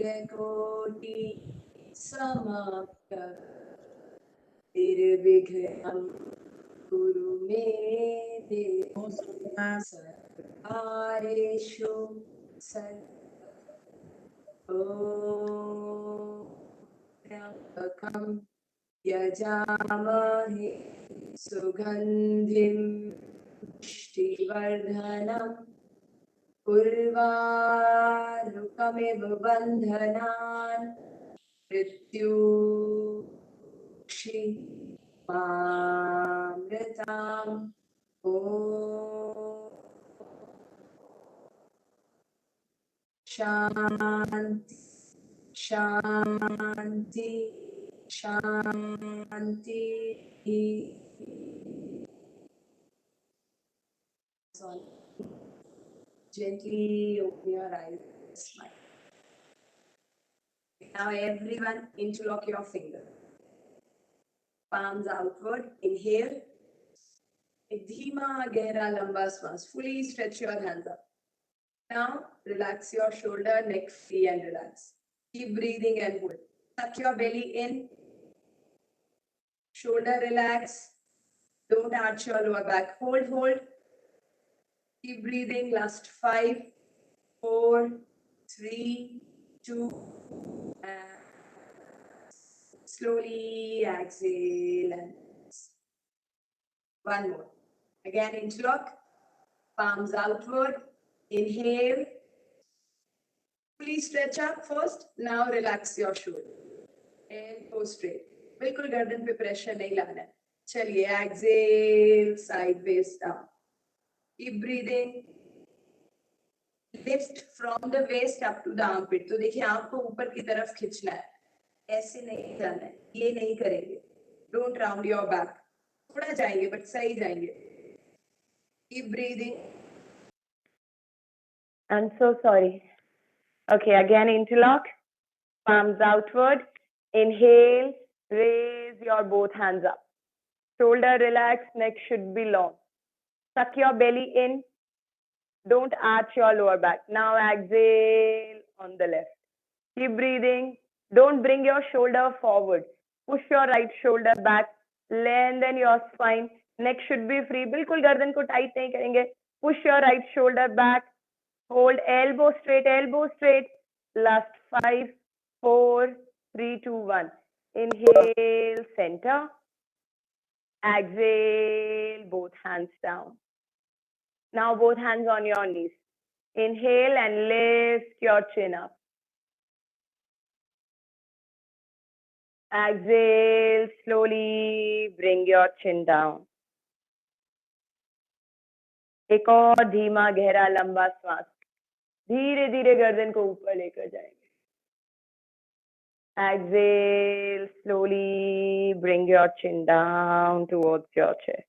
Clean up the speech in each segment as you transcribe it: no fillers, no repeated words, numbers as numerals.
सूर्यकोटि समप्रभ निर्विघ्नं कुरु मे देव सर्वकार्येषु त्र्यम्बकं यजामहे सुगन्धिं पुष्टिवर्धनम् उर्वारुकमिव बन्धनान् मृत्युक्षिमामृताम् ॐ शान्ति शान्ति शान्ति. Gently open your eyes, smile. Now everyone interlock your fingers. Palms outward, inhale. एक धीमा गहरा लंबा श्वास. Fully stretch your hands up. Now relax your shoulder, neck free and relax. Keep breathing and hold. Tuck your belly in. Shoulder relax. Don't arch your lower back. Hold, hold. Keep breathing. Last 5, 4, 3, 2, and slowly exhale and one more. Again, interlock. Palms outward. Inhale. Fully stretch up first. Now relax your shoulder. Elbow straight. बिल्कुल गर्दन पे pressure नहीं लाना है. चलिए, exhale, sideways down. Keep breathing. Lift from the waist up to the armpit. तो देखिए आपको ऊपर की तरफ खींचना है. ऐसे नहीं जाना है. ये नहीं करेंगे. Don't round your back. थोड़ा जाएंगे but सही जाएंगे. Keep breathing. I'm so sorry. Okay, again interlock. Palms outward. Inhale. Raise your both hands up. Shoulder relax. Neck should be long. Tuck your belly in. Don't arch your lower back. Now exhale on the left. Keep breathing. Don't bring your shoulder forward. Push your right shoulder back. Lengthen your spine. Neck should be free. बिल्कुल गर्दन को tight नहीं करेंगे. Push your right shoulder back. Hold elbow straight, elbow straight. Last 5, 4, 3, 2, 1. Inhale, center. Exhale, both hands down. Now both hands on your knees. Inhale and lift your chin up. Exhale, slowly bring your chin down. एक और धीमा गहरा लंबा श्वास. धीरे धीरे गर्दन को ऊपर लेकर जाएंगे. Exhale, slowly bring your chin down towards your chest.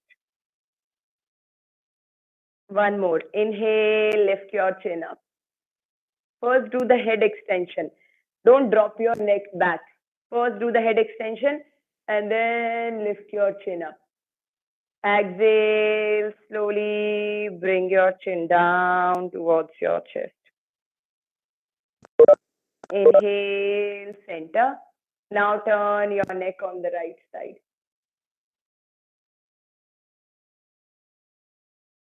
One more. Inhale, lift your chin up. First do the head extension. Don't drop your neck back. First do the head extension and then lift your chin up. Exhale, slowly bring your chin down towards your chest. Inhale, center. Now turn your neck on the right side.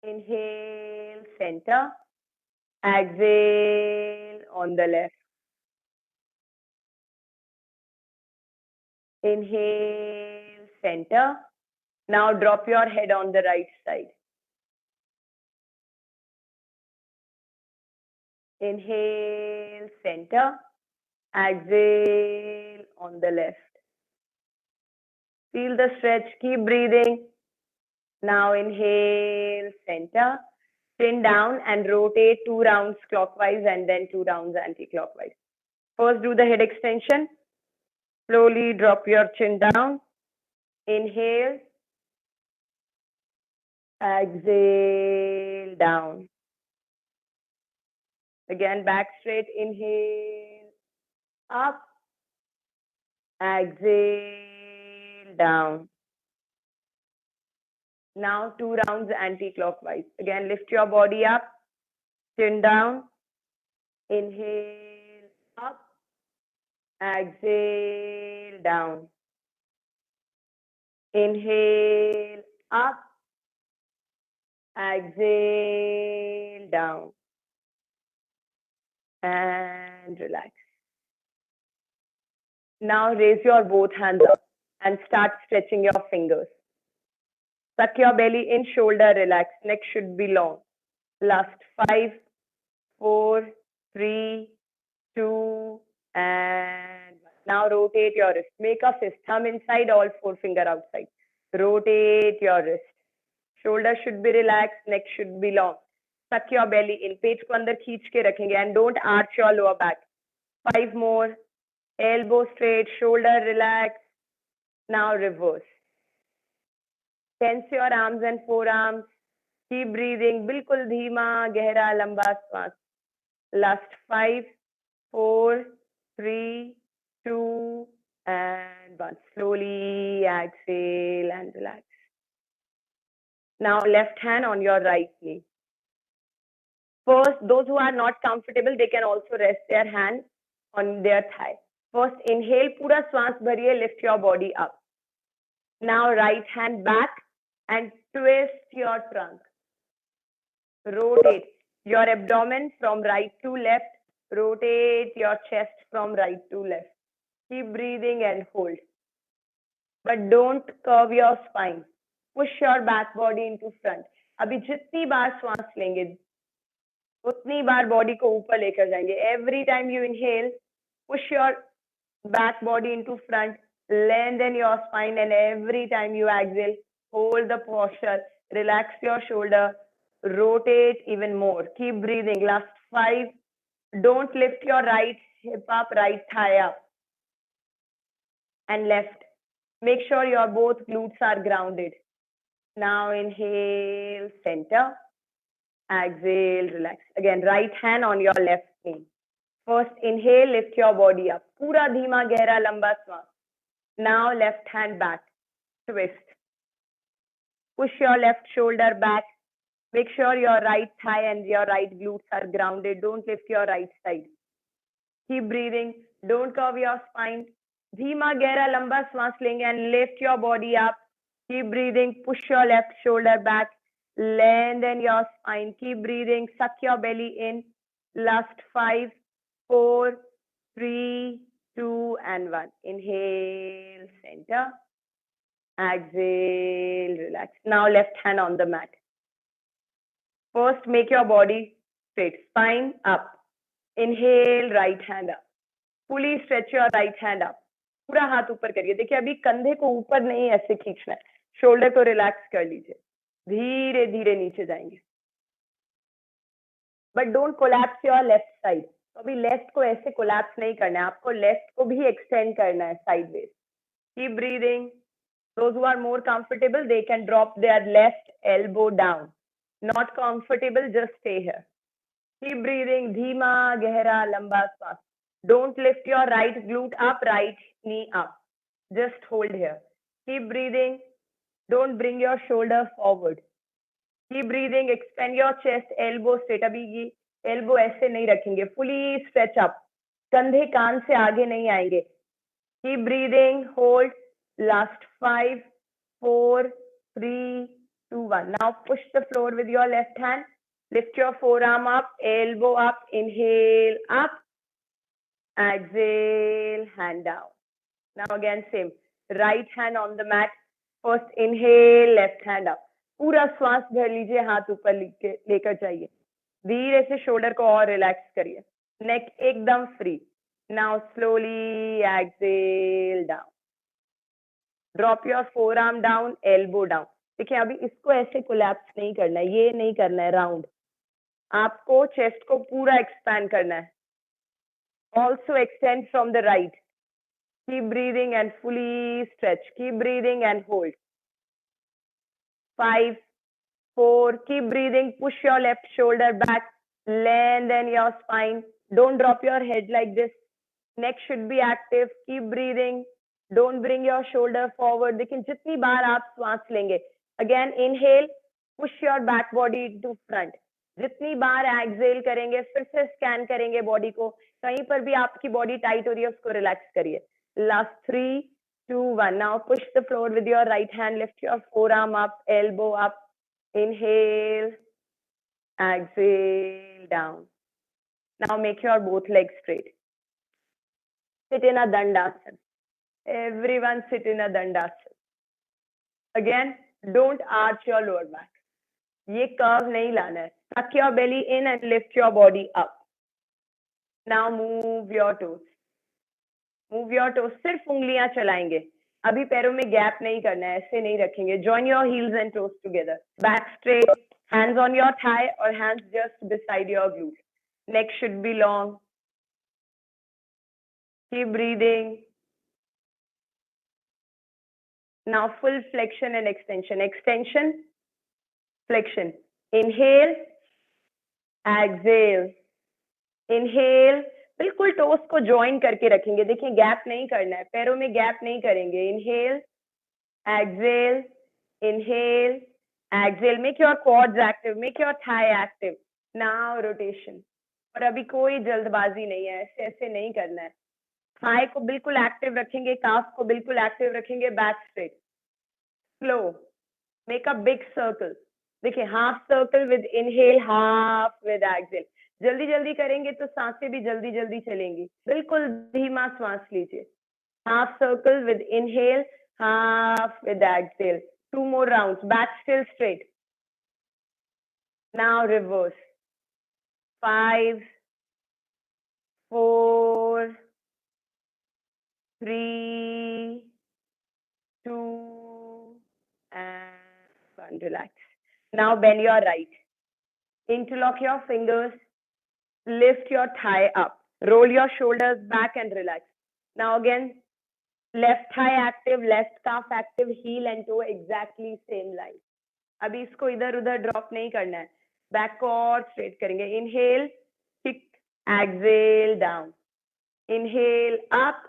Inhale, center. Exhale on the left. Inhale, center. Now drop your head on the right side. Inhale, center. Exhale on the left. Feel the stretch. Keep breathing. Now inhale, center. Chin down and rotate 2 rounds clockwise and then 2 rounds anti-clockwise. First do the head extension. Slowly drop your chin down. Inhale. Exhale down. Again, back straight. Inhale. Up. Exhale down. Now 2 rounds anti-clockwise. Again, lift your body up. Chin down. Inhale. Up. exhale, down. Inhale, up. Exhale, down. And relax. Now raise your both hands up and start stretching your fingers. Tuck your belly in, shoulder relax. Neck should be long. Last 5, 4, 3, 2, and 1. Now rotate your wrist. Make a fist. Thumb inside, all 4 finger outside. Rotate your wrist. Shoulder should be relaxed. Neck should be long. Tuck your belly in. पेट को अंदर खींच के रखेंगे and don't arch your lower back. 5 more. Elbow straight, shoulder relaxed. Now reverse. Tense your arms and forearms. Keep breathing. बिल्कुल धीमा, गहरा, लंबा श्वास. Last 5, 4, 3, 2, and 1. Slowly exhale and relax. Now left hand on your right knee. First, those who are not comfortable, they can also rest their hand on their thigh. First, inhale, पूरा श्वास भरिए, lift your body up. Now right hand back and twist your trunk. Rotate your abdomen from right to left. Rotate your chest from right to left. Keep breathing and hold. But don't curve your spine. Push your back body into front. अभी जितनी बार श्वास लेंगे उतनी बार body को ऊपर लेकर जाएंगे. Every time you inhale, push your back body into front, lengthen your spine, and every time you exhale, hold the posture, relax your shoulder, rotate even more. Keep breathing. Last 5. Don't lift your right hip up, right thigh up, and left. Make sure your both glutes are grounded. Now inhale, center. Exhale, relax. Again, right hand on your left knee. First, inhale, lift your body up. पूरा धीमा, गहरा, लंबा श्वास. Now, left hand back. Twist. Push your left shoulder back. Make sure your right thigh and your right glutes are grounded. Don't lift your right side. Keep breathing. Don't curve your spine. धीमा, गहरा, लंबा श्वास लेंगे and lift your body up. Keep breathing. Push your left shoulder back. Lengthen your spine. Keep breathing. Suck your belly in. Last 5, 4, 3, 2, and 1. Inhale, center. Exhale, relax. Now left hand on the mat. First, make your body straight. Spine up. Inhale, right hand up. Fully stretch your right hand up. पूरा हाथ ऊपर करिए. देखिए अभी कंधे को ऊपर नहीं ऐसे खींचना है. शोल्डर को रिलैक्स कर लीजिए. धीरे धीरे नीचे जाएंगे. But don't collapse your left side. तो अभी लेफ्ट को ऐसे कोलैप्स नहीं करना है. आपको लेफ्ट को भी एक्सटेंड करना है sideways. Keep breathing. Those who are more comfortable, they can drop their left elbow down. Not comfortable, just stay here. Keep breathing. धीमा, गहरा, लंबा श्वास. Don't lift your right glute up, right knee up. Just hold here. Keep breathing. Don't bring your shoulder forward. Keep breathing. Expand your chest, elbow straight. अभी ये elbow ऐसे नहीं रखेंगे. Fully stretch up. कंधे कान से आगे नहीं आएंगे. Keep breathing. Hold. Last 5, 4, 3, 2, 1. Now push the floor with your left hand. Lift your forearm up, elbow up. Inhale, up. Exhale, hand down. Now again same. Right hand on the mat. First inhale, left hand up. पूरा श्वास भर लीजिए, हाथ ऊपर लेकर जाइए. धीरे से शोल्डर को और रिलैक्स करिए. नेक एकदम free. Now slowly exhale down. Drop your forearm down, elbow down. देखिए अभी इसको ऐसे कोलैप्स नहीं करना है. ये नहीं करना है राउंड. आपको चेस्ट को पूरा एक्सपैंड करना है. Also extend from the right. Keep breathing and fully stretch. Keep breathing and hold. 5, 4. Keep breathing. Push your left shoulder back. Lengthen your spine. Don't drop your head like this. Neck should be active. Keep breathing. Don't bring your shoulder forward. देखिए जितनी बार आप श्वास लेंगे. Again, inhale. Push your back body to front. जितनी बार Excel करेंगे फिर से scan करेंगे बॉडी को, कहीं पर भी आपकी बॉडी टाइट हो रही है उसको रिलैक्स करिए. Last 3, 2, 1. Now push the floor with your right hand, lift your forearm up, elbow up, inhale, exhale down. Now make your both legs straight. Sit in a dandasana. Everyone sit in a dandasana. Again, don't arch your lower back. ये curve नहीं लाना है. Tuck your belly in and lift your body up. Now move your toes. Move your toes. सिर्फ उंगलियां चलाएंगे. अभी पैरों में गैप नहीं करना है, ऐसे नहीं रखेंगे. Join your heels and toes together. Back straight. Hands on your thigh or hands just beside your glute. Neck should be long. Keep breathing. Now full flexion and extension. Extension, flexion. Inhale, exhale. Inhale. बिल्कुल toast को join करके रखेंगे. देखिए gap नहीं करना है, पैरों में गैप नहीं करेंगे. Inhale, exhale, inhale, exhale. Make your quads active, make your thigh active. Now rotation. और अभी कोई जल्दबाजी नहीं है, ऐसे ऐसे नहीं करना है. थाई को बिल्कुल एक्टिव रखेंगे, काफ को बिल्कुल एक्टिव रखेंगे. Back straight, slow. Make a big circle. देखिए half circle with inhale, half with exhale. जल्दी जल्दी करेंगे तो सांसें भी जल्दी जल्दी चलेंगी. बिल्कुल धीमा सांस लीजिए. Half circle with inhale, half with exhale. 2 more rounds. Back still straight. Now reverse. 5, 4, 3, 2, and 1. Relax. Now bend your right. Interlock your fingers. Lift your thigh up. Roll your shoulders back and relax. Now again, left thigh active, left calf active, heel and toe exactly same line. अभी इसको इधर उधर drop नहीं करना है. Back को और straight करेंगे. Inhale, kick, exhale down. Inhale up,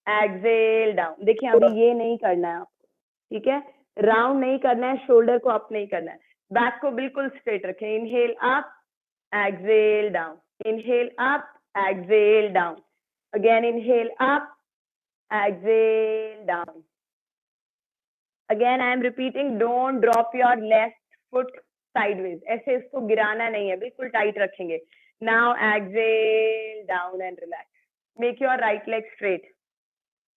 exhale down. देखिए अभी ये नहीं करना है आपको, ठीक है. राउंड नहीं करना है, शोल्डर को अप नहीं करना है. बैक को बिल्कुल स्ट्रेट रखें. Inhale up, exhale down. Inhale up, exhale down. Again, inhale up, exhale down. Again, I am repeating, don't drop your left foot sideways. ऐसे इसको गिराना नहीं है, बिल्कुल टाइट रखेंगे. Now exhale down and relax. Make your right leg straight.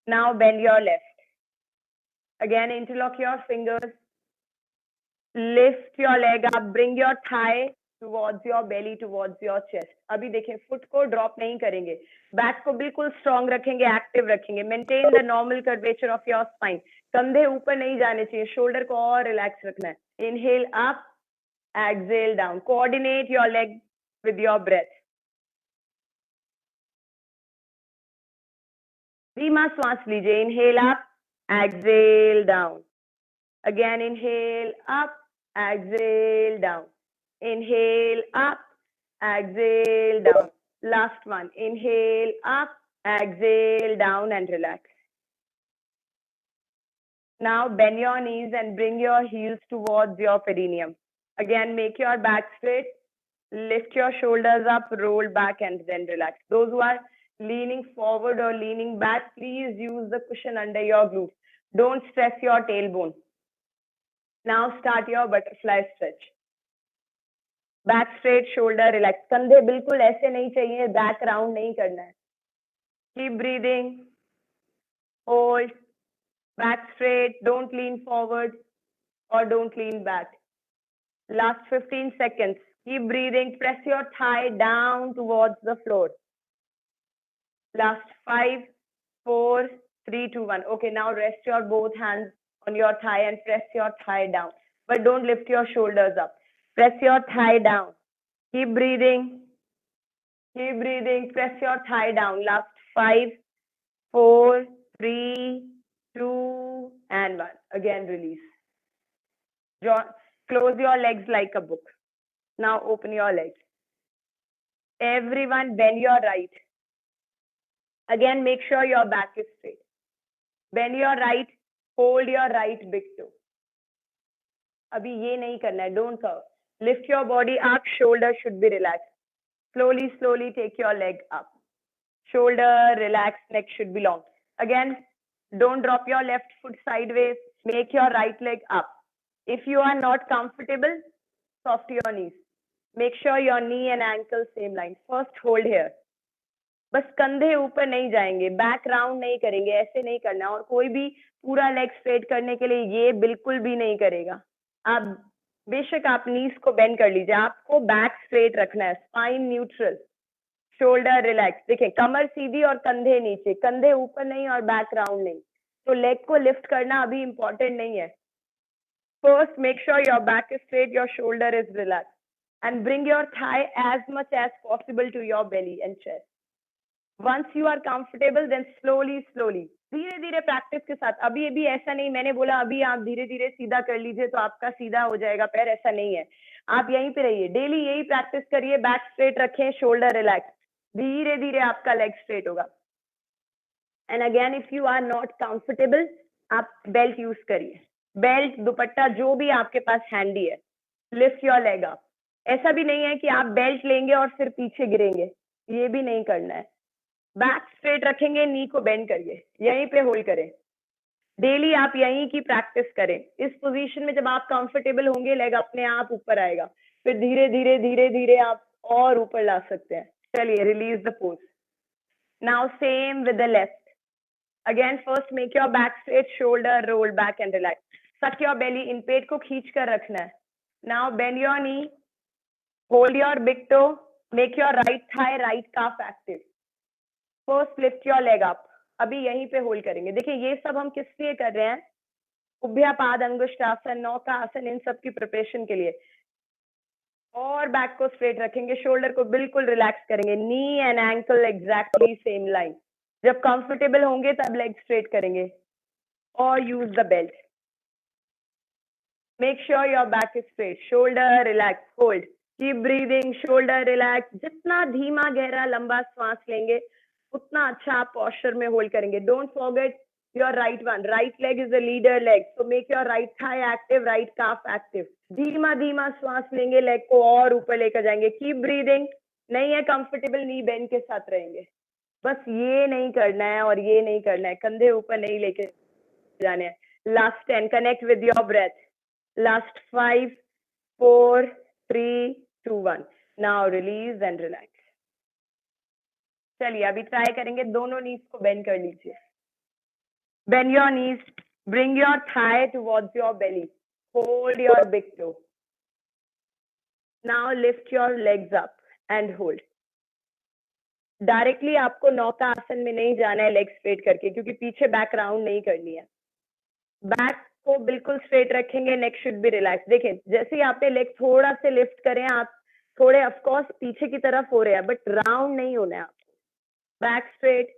Now bend your left. Again, interlock your fingers. Lift your leg up, bring your thigh towards your belly, towards your chest. अभी देखिए foot को drop नहीं करेंगे. Back को बिल्कुल strong रखेंगे, active रखेंगे. Maintain the normal curvature of your spine. कंधे ऊपर नहीं जाने चाहिए, शोल्डर को और रिलैक्स रखना है. Inhale up, exhale down. Coordinate your leg with your breath. धीमा सांस लीजिए. Inhale up, exhale down. Again, inhale up, exhale down. Inhale up, exhale down. Last one. Inhale up, exhale down and relax. Now bend your knees and bring your heels towards your perineum. Again, make your back straight. Lift your shoulders up, roll back and then relax. Those who are leaning forward or leaning back, please use the cushion under your glutes. Don't stress your tailbone. Now start your butterfly stretch. Back straight, shoulder relax. कंधे बिल्कुल ऐसे नहीं चाहिए, back round नहीं करना है. Keep breathing. Hold. Back straight. Don't lean forward or don't lean back. Last 15 seconds. Keep breathing. Press your thigh down towards the floor. Last 5, 4, 3, 2, 1. Okay, now rest your both hands on your thigh and press your thigh down. But don't lift your shoulders up. Press your thigh down. Keep breathing. Keep breathing. Press your thigh down. Last 5, 4, 3, 2, and 1. Again, release. Close your legs like a book. Now open your legs. Everyone bend your right. Again, make sure your back is straight. Bend your right. Hold your right big toe. अभी ये नहीं करना है. Don't curve. Lift your body up, shoulder should be relaxed. Slowly, slowly take your leg up. Shoulder relaxed, neck should be long. Again, don't drop your left foot sideways. Make your right leg up. If you are not comfortable, soft your knees. Make sure your knee and ankle same line. First, hold here. बस कंधे ऊपर नहीं जाएंगे, back round नहीं करेंगे, ऐसे नहीं करना। और कोई भी पूरा लेग स्ट्रेट करने के लिए ये बिल्कुल भी नहीं करेगा। आप बेशक आप नीज को बेंड कर लीजिए, आपको बैक स्ट्रेट रखना है, स्पाइन न्यूट्रल, शोल्डर रिलैक्स। देखिए कमर सीधी और कंधे नीचे, कंधे ऊपर नहीं और बैक राउंड नहीं। तो लेग को लिफ्ट करना अभी इंपॉर्टेंट नहीं है। First make sure your back is straight, your shoulder is relax and bring your thigh as much as possible to your belly and chest. Once you are comfortable, then slowly, slowly, धीरे धीरे practice के साथ। अभी अभी ऐसा नहीं, मैंने बोला अभी आप धीरे धीरे सीधा कर लीजिए तो आपका सीधा हो जाएगा पैर, ऐसा नहीं है। आप यहीं पे रहिए, डेली यही प्रैक्टिस करिए, बैक स्ट्रेट रखें, शोल्डर रिलैक्स, धीरे धीरे आपका लेग स्ट्रेट होगा। And again if you are not comfortable, आप बेल्ट यूज करिए, बेल्ट दुपट्टा जो भी आपके पास हैंडी है। Lift your leg up. ऐसा भी नहीं है कि आप बेल्ट लेंगे और फिर पीछे गिरेंगे, ये भी नहीं करना है। बैक स्ट्रेट रखेंगे, नी को बेंड करिए, यहीं पे होल्ड करें। डेली आप यहीं की प्रैक्टिस करें। इस पोजीशन में जब आप कंफर्टेबल होंगे, लेग अपने आप ऊपर आएगा, फिर धीरे धीरे धीरे धीरे आप और ऊपर ला सकते हैं। चलिए, release the pose. Now same with the left. Again first make your back straight, shoulder roll back and relax, सक योर बेली इन, पेट को खींच कर रखना है। Now bend your knee, hold your big to, make your right thigh, right calf active. First lift your leg up, अभी यहीं पे hold करेंगे। देखिए ये सब हम किस लिए कर रहे हैं, उभ्यापाद, अंगुष्ठासन, नौका आसन, इन सब की प्रिपरेशन के लिए। और बैक को स्ट्रेट रखेंगे, शोल्डर को बिल्कुल रिलैक्स करेंगे, knee and ankle exactly same line. जब कंफर्टेबल होंगे तब लेग स्ट्रेट करेंगे और use the belt. Make sure your back is straight, shoulder relax, hold, keep breathing, shoulder relax. जितना धीमा गहरा लंबा सांस लेंगे उतना अच्छा आप पॉस्चर में होल्ड करेंगे। Don't forget your right one, right leg is the leader leg, so make your right thigh active, right calf active. धीमा धीमा सांस लेंगे, लेग को और ऊपर लेकर जाएंगे। Keep breathing. नहीं है कंफर्टेबल, नी बेंड के साथ रहेंगे। बस ये नहीं करना है और ये नहीं करना है, कंधे ऊपर नहीं लेके जाने हैं। Last 10, connect with your breath. Last 5, 4, 3, 2, 1। Now release and relax. चलिए अभी ट्राई करेंगे, दोनों नीज को बेंड कर लीजिए। Bend your knees, bring your thigh towards your belly, hold your big toe. Now lift your legs up and hold. Directly आपको नौका आसन में नहीं जाना है लेग स्ट्रेट करके, क्योंकि पीछे बैक राउंड नहीं करनी है। बैक को बिल्कुल स्ट्रेट रखेंगे, नेक शुड बी रिलैक्स। देखिए जैसे ही आपने लेग थोड़ा से लिफ्ट करें, आप थोड़े ऑफकोर्स पीछे की तरफ हो रहे हैं, बट राउंड नहीं होना है। Back straight,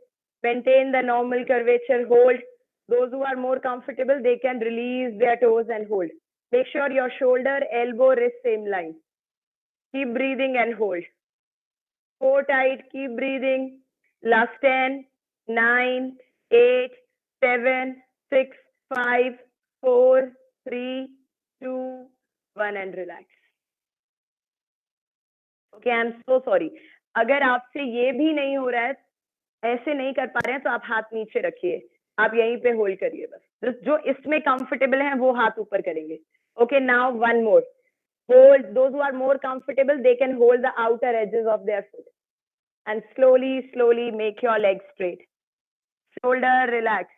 maintain the normal curvature, hold. Those who are more comfortable, they can release their toes and hold. Make sure your shoulder, elbow, wrist same line. Keep breathing and hold. Core tight, keep breathing. Last 10, 9, 8, 7, 6, 5, 4, 3, 2, 1 and relax. Okay, I'm so sorry. अगर आपसे ये भी नहीं हो रहा है, ऐसे नहीं कर पा रहे हैं, तो आप हाथ नीचे रखिए, आप यहीं पे होल्ड करिए। बस जो इसमें कंफर्टेबल है वो हाथ ऊपर करेंगे। Okay, now one more, hold. Those who are more comfortable, they can hold the outer edges of their foot and slowly slowly make your leg straight, shoulder relax,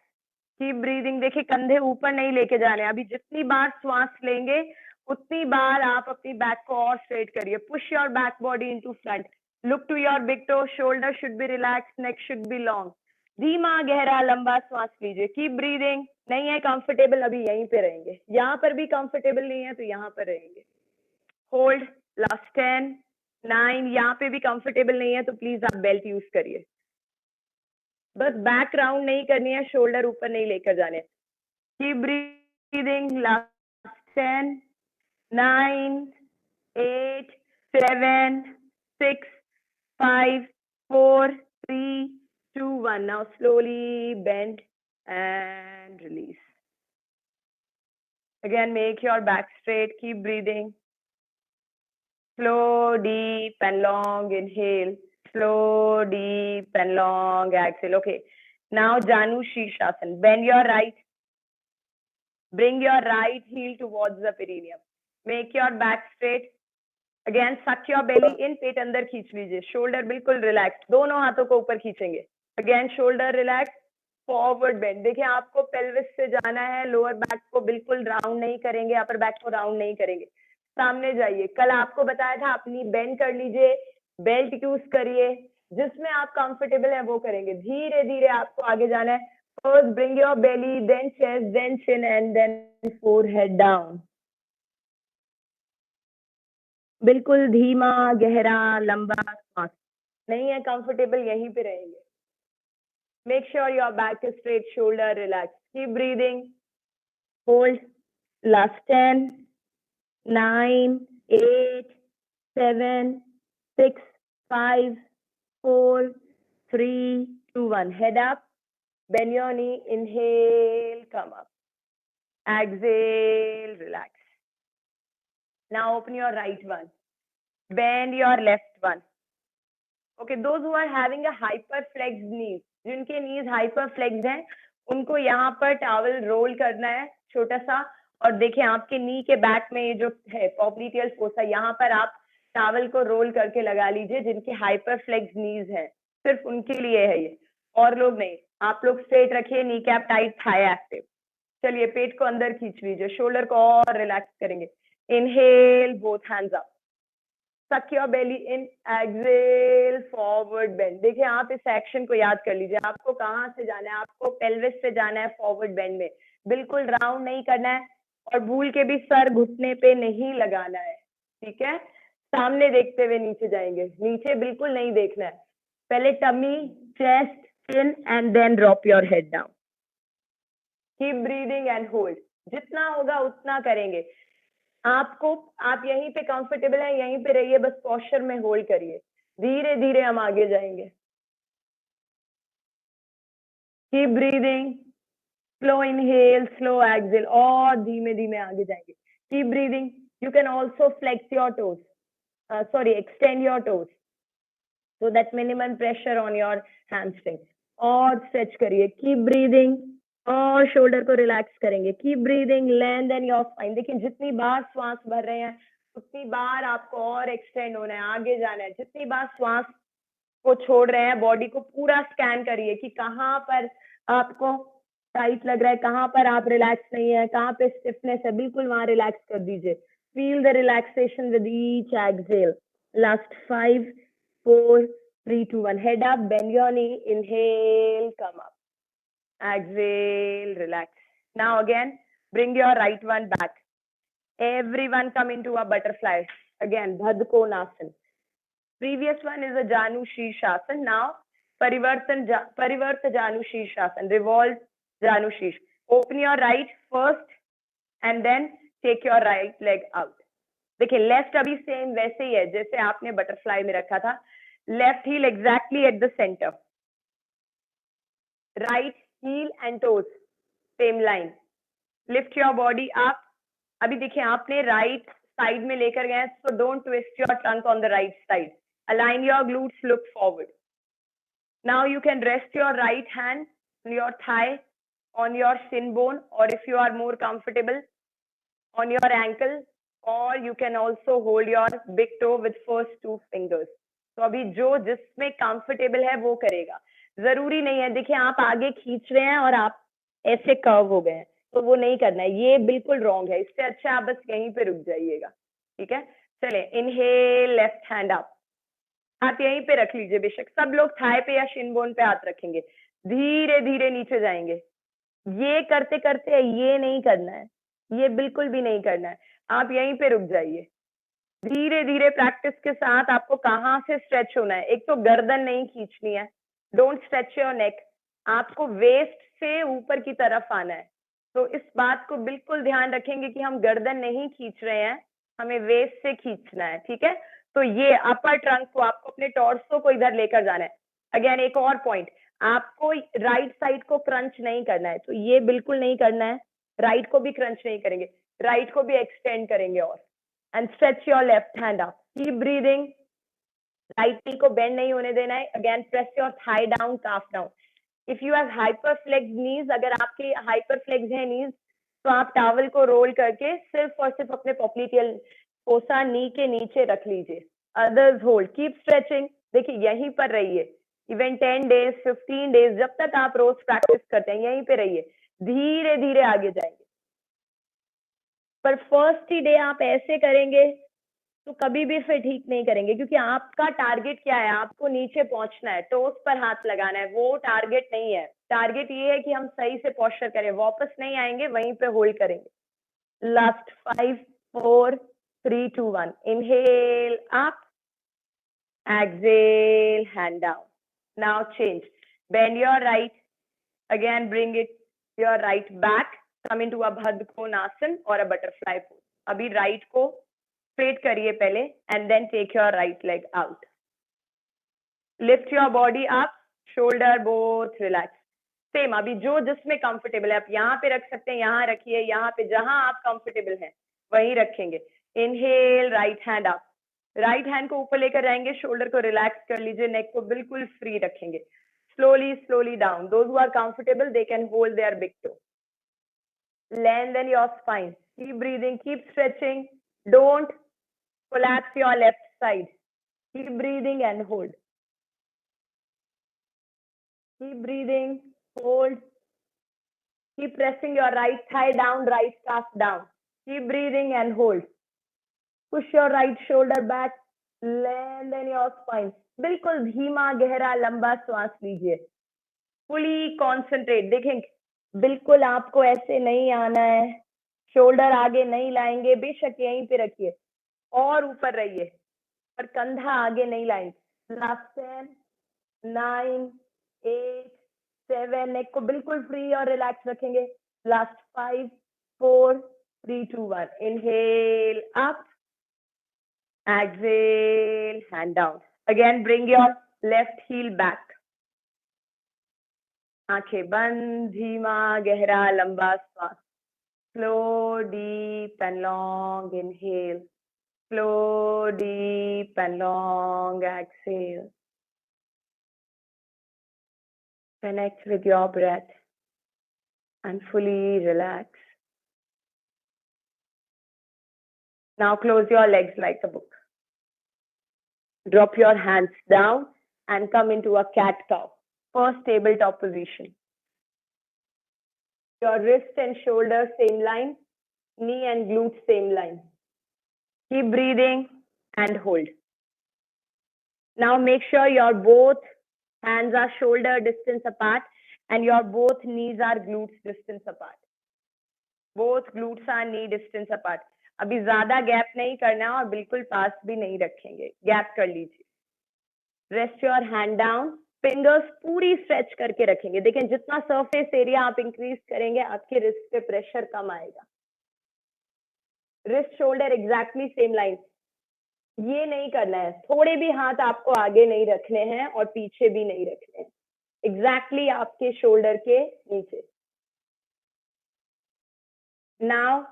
keep breathing. देखिए कंधे ऊपर नहीं लेके जाने, अभी जितनी बार श्वास लेंगे उतनी बार आप अपनी बैक को और स्ट्रेट करिए। Push your back body into front, look to your big toe, shoulder should be relaxed, neck should be long. धीमा गहरा लंबा सांस लीजिए, कीप ब्रीदिंग। नहीं है कंफर्टेबल, अभी यहीं पे रहेंगे। यहाँ पर भी कंफर्टेबल नहीं है तो यहाँ पर रहेंगे, होल्ड। लास्ट 10, 9, यहाँ पे भी कंफर्टेबल नहीं है तो प्लीज आप बेल्ट यूज करिए। बस बैक राउंड नहीं करनी है, शोल्डर ऊपर नहीं लेकर जाने। Keep breathing. Last 10, 9, 8, 7, 6, 5, 4, 3, 2, 1. Now slowly bend and release. Again, make your back straight. Keep breathing. slow, deep and long inhale, slow, deep and long exhale. Okay, now Janu Shirshasana. Bend your right, bring your right heel towards the perineum. Make your back straight. Again, suck your belly in, पेट अंदर खींच लीजिए, shoulder बिल्कुल relax, दोनों हाथों को ऊपर खींचेंगे. Again shoulder relax, forward bend. देखिए आपको पेल्विस से जाना है, लोअर बैक को बिल्कुल राउंड नहीं करेंगे, अपर बैक को राउंड नहीं करेंगे. सामने जाइए. कल आपको बताया था अपनी बेंड कर लीजिए, बेल्ट यूज करिए, जिसमें आप कंफर्टेबल है वो करेंगे. धीरे धीरे आपको आगे जाना है. First bring your belly, then chest, then chin and then forehead down. बिल्कुल धीमा, गहरा, लंबा सांस. नहीं है कंफर्टेबल, यहीं पे रहेंगे. Make sure your back is straight, shoulder relax. Keep breathing. Hold. Last 10, 9, 8, 7, 6, 5, 4, 3, 2, 1. Head up. Bend your knee. Inhale, come up. Exhale, relax. Now open your right one. Bend your left one. Okay, those who are having a hyperflexed knees, जिनके knees hyperflexed हैं, उनको यहाँ पर towel role करना है छोटा सा. और देखिए आपके नी के बैक में ये जो है पॉप्लिटियल फोसा, यहाँ पर आप टॉवल को रोल करके लगा लीजिए. जिनके हाइपरफ्लेक्स्ड नीज है सिर्फ उनके लिए है ये, और लोग नहीं. आप लोग स्ट्रेट रखिए, knee cap tight, thigh active. चलिए पेट को अंदर खींच लीजिए, शोल्डर को और रिलैक्स करेंगे. Inhale, both hands up. Suck your belly in, exhale, forward bend. देखिए आप इस एक्शन को याद कर लीजिए. आपको कहाँ से जाना है? आपको पेल्विस से जाना है फॉरवर्ड बेंड में. बिल्कुल राउंड नहीं करना है, और भूल के भी सर घुटने पे नहीं लगाना है. ठीक है, सामने देखते हुए नीचे जाएंगे. नीचे बिल्कुल नहीं देखना है. पहले tummy, chest, chin and then drop your head down. Keep breathing and hold. जितना होगा उतना करेंगे. आपको, आप यहीं पे कंफर्टेबल है, यहीं पे रहिए, बस पोस्चर में होल्ड करिए. धीरे धीरे हम आगे जाएंगे. Keep breathing. Slow inhale, slow exhale, और धीमे धीमे आगे जाएंगे. Keep breathing. You can also flex your toes, extend your toes, so that minimum pressure on your hamstring. और स्ट्रेच करिए. कीप ब्रीदिंग, और शोल्डर को रिलैक्स करेंगे. Keep breathing, lengthen your spine. देखिए जितनी बार श्वास भर रहे हैं उतनी बार आपको और एक्सटेंड होना है, आगे जाना है. जितनी बार श्वास को छोड़ रहे हैं, बॉडी को पूरा स्कैन करिए कि कहाँ पर आपको टाइट लग रहा है, कहाँ पर आप रिलैक्स नहीं है, कहाँ पे स्टिफनेस है, बिल्कुल वहां रिलैक्स कर दीजिए. Feel the relaxation with each exhale. Last 5, 4, 3, 2, 1. Head up, bend your knee. Inhale, come up. Exhale, relax. Now again, bring your right one back. Everyone come into a butterfly. Again, Bhadkonasana. Previous one is a Janu Shirshasana. Now, Parivarta Janu Shirshasana. Revolve Janu Shirsh. Open your right first and then take your right leg out. देखिए left अभी same वैसे ही है जैसे आपने butterfly में रखा था. Left heel exactly at the centre, right heel and toes same line. Lift your body up. अभी देखिए आपने राइट साइड में लेकर गए, so don't twist your trunk on the right side. Align your glutes, look forward. Now you can rest your right hand on your thigh, on your shin bone, or if you are more comfortable, on your ankle, or you can also hold your big toe with first 2 fingers. तो अभी जो जिसमें comfortable है वो करेगा, जरूरी नहीं है. देखिए आप आगे खींच रहे हैं और आप ऐसे कर्व हो गए हैं, तो वो नहीं करना है, ये बिल्कुल रॉन्ग है. इससे अच्छा आप बस यहीं पे रुक जाइएगा. ठीक है, चले. Inhale, left hand up. आप यहीं पे रख लीजिए. बेशक सब लोग थाई पे या शिन बोन पे हाथ रखेंगे. धीरे धीरे नीचे जाएंगे. ये करते करते ये नहीं करना है, ये बिल्कुल भी नहीं करना है. आप यहीं पे रुक जाइए. धीरे धीरे प्रैक्टिस के साथ आपको कहाँ से स्ट्रेच होना है. एक तो गर्दन नहीं खींचनी है, डोंट स्ट्रेच योर नेक. आपको वेस्ट से ऊपर की तरफ आना है. तो इस बात को बिल्कुल ध्यान रखेंगे कि हम गर्दन नहीं खींच रहे हैं, हमें वेस्ट से खींचना है. ठीक है, तो ये अपर ट्रंक को आपको अपने टॉर्सो को इधर लेकर जाना है. अगेन एक और पॉइंट, आपको राइट साइड को क्रंच नहीं करना है, तो ये बिल्कुल नहीं करना है. राइट को भी क्रंच नहीं करेंगे, राइट को भी एक्सटेंड करेंगे. और and stretch your left hand up. Keep breathing. Right knee को bend नहीं होने देना है. Again, press your thigh down, calf down. If you have hyperflexed knees, अगर आपके hyperflexed है knees, तो आप towel को roll करके सिर्फ और सिर्फ अपने popliteal fossa knee के नीचे रख लीजिए. Others hold. Keep stretching. देखिए यहीं पर रहिए. Even 10 days, 15 days, जब तक आप रोज प्रैक्टिस करते हैं यहीं पे रहिए. धीरे धीरे आगे जाएंगे. पर फर्स्ट ही डे आप ऐसे करेंगे तो कभी भी फिर ठीक नहीं करेंगे, क्योंकि आपका टारगेट क्या है? आपको नीचे पहुंचना है, टोस पर हाथ लगाना है. वो टारगेट नहीं है. टारगेट ये है कि हम सही से पोस्चर करें, वापस नहीं आएंगे, वहीं पे होल्ड करेंगे. Last 5 4 3 2 1. Inhale up, exhale, hand down. Now change. Bend your right. Again, bring it your right back. Come into a Bhadrakonasana or a butterfly pose. अभी right को straight करिए पहले, and then take your right leg out. Lift your body up, shoulder both relax. Same, अभी जो जिसमें comfortable है, आप यहाँ पे रख सकते हैं, यहाँ रखिए, यहाँ पे जहाँ आप comfortable हैं वहीं रखेंगे. Inhale, right hand up. Right hand को ऊपर लेकर जाएंगे, शोल्डर को रिलैक्स कर लीजिए, नेक को बिल्कुल फ्री रखेंगे. Slowly slowly down. Those who are comfortable they can hold their big toe. Lengthen your spine. Keep breathing, keep stretching. Don't collapse your left side. Keep breathing and hold. Keep breathing, hold. Keep pressing your right thigh down, right calf down. Keep breathing and hold. Push your right shoulder back. Lengthen your spine. बिल्कुल धीमा गहरा लंबा श्वास लीजिए. Fully concentrate. देखें, बिल्कुल आपको ऐसे नहीं आना है. शोल्डर आगे नहीं लाएंगे, बेशक यहीं पे रखिए और ऊपर रहिए, पर कंधा आगे नहीं लाएंगे. लास्ट 10 9 8 7. नेक को बिल्कुल फ्री और रिलैक्स रखेंगे. Last 5 4 3 2 1. Inhale up, exhale, hand down. Again, bring your left heel back. आंखें बंद, धीमा गहरा लंबा श्वास. Slow, deep and long inhale. Slow, deep and long exhale. Connect with your breath and fully relax. Now close your legs like a book. Drop your hands down and come into a cat-cow. First tabletop position. Your wrist and shoulder same line. Knee and glute same line. Keep breathing and hold. Now make sure your both hands are shoulder distance apart and your both knees are glutes distance apart. Both glutes are knee distance apart. अभी ज्यादा gap नहीं करना है और बिल्कुल पास भी नहीं रखेंगे. गैप कर लीजिए. Rest your hand down. Fingers पूरी स्ट्रेच करके रखेंगे. देखें, जितना सरफेस एरिया आप इंक्रीज करेंगे आपके रिस्ट पे प्रेशर कम आएगा. Wrist shoulder exactly same line. ये नहीं करना है. थोड़े भी हाथ आपको आगे नहीं रखने हैं और पीछे भी नहीं रखने हैं. एग्जैक्टली आपके शोल्डर के नीचे. Now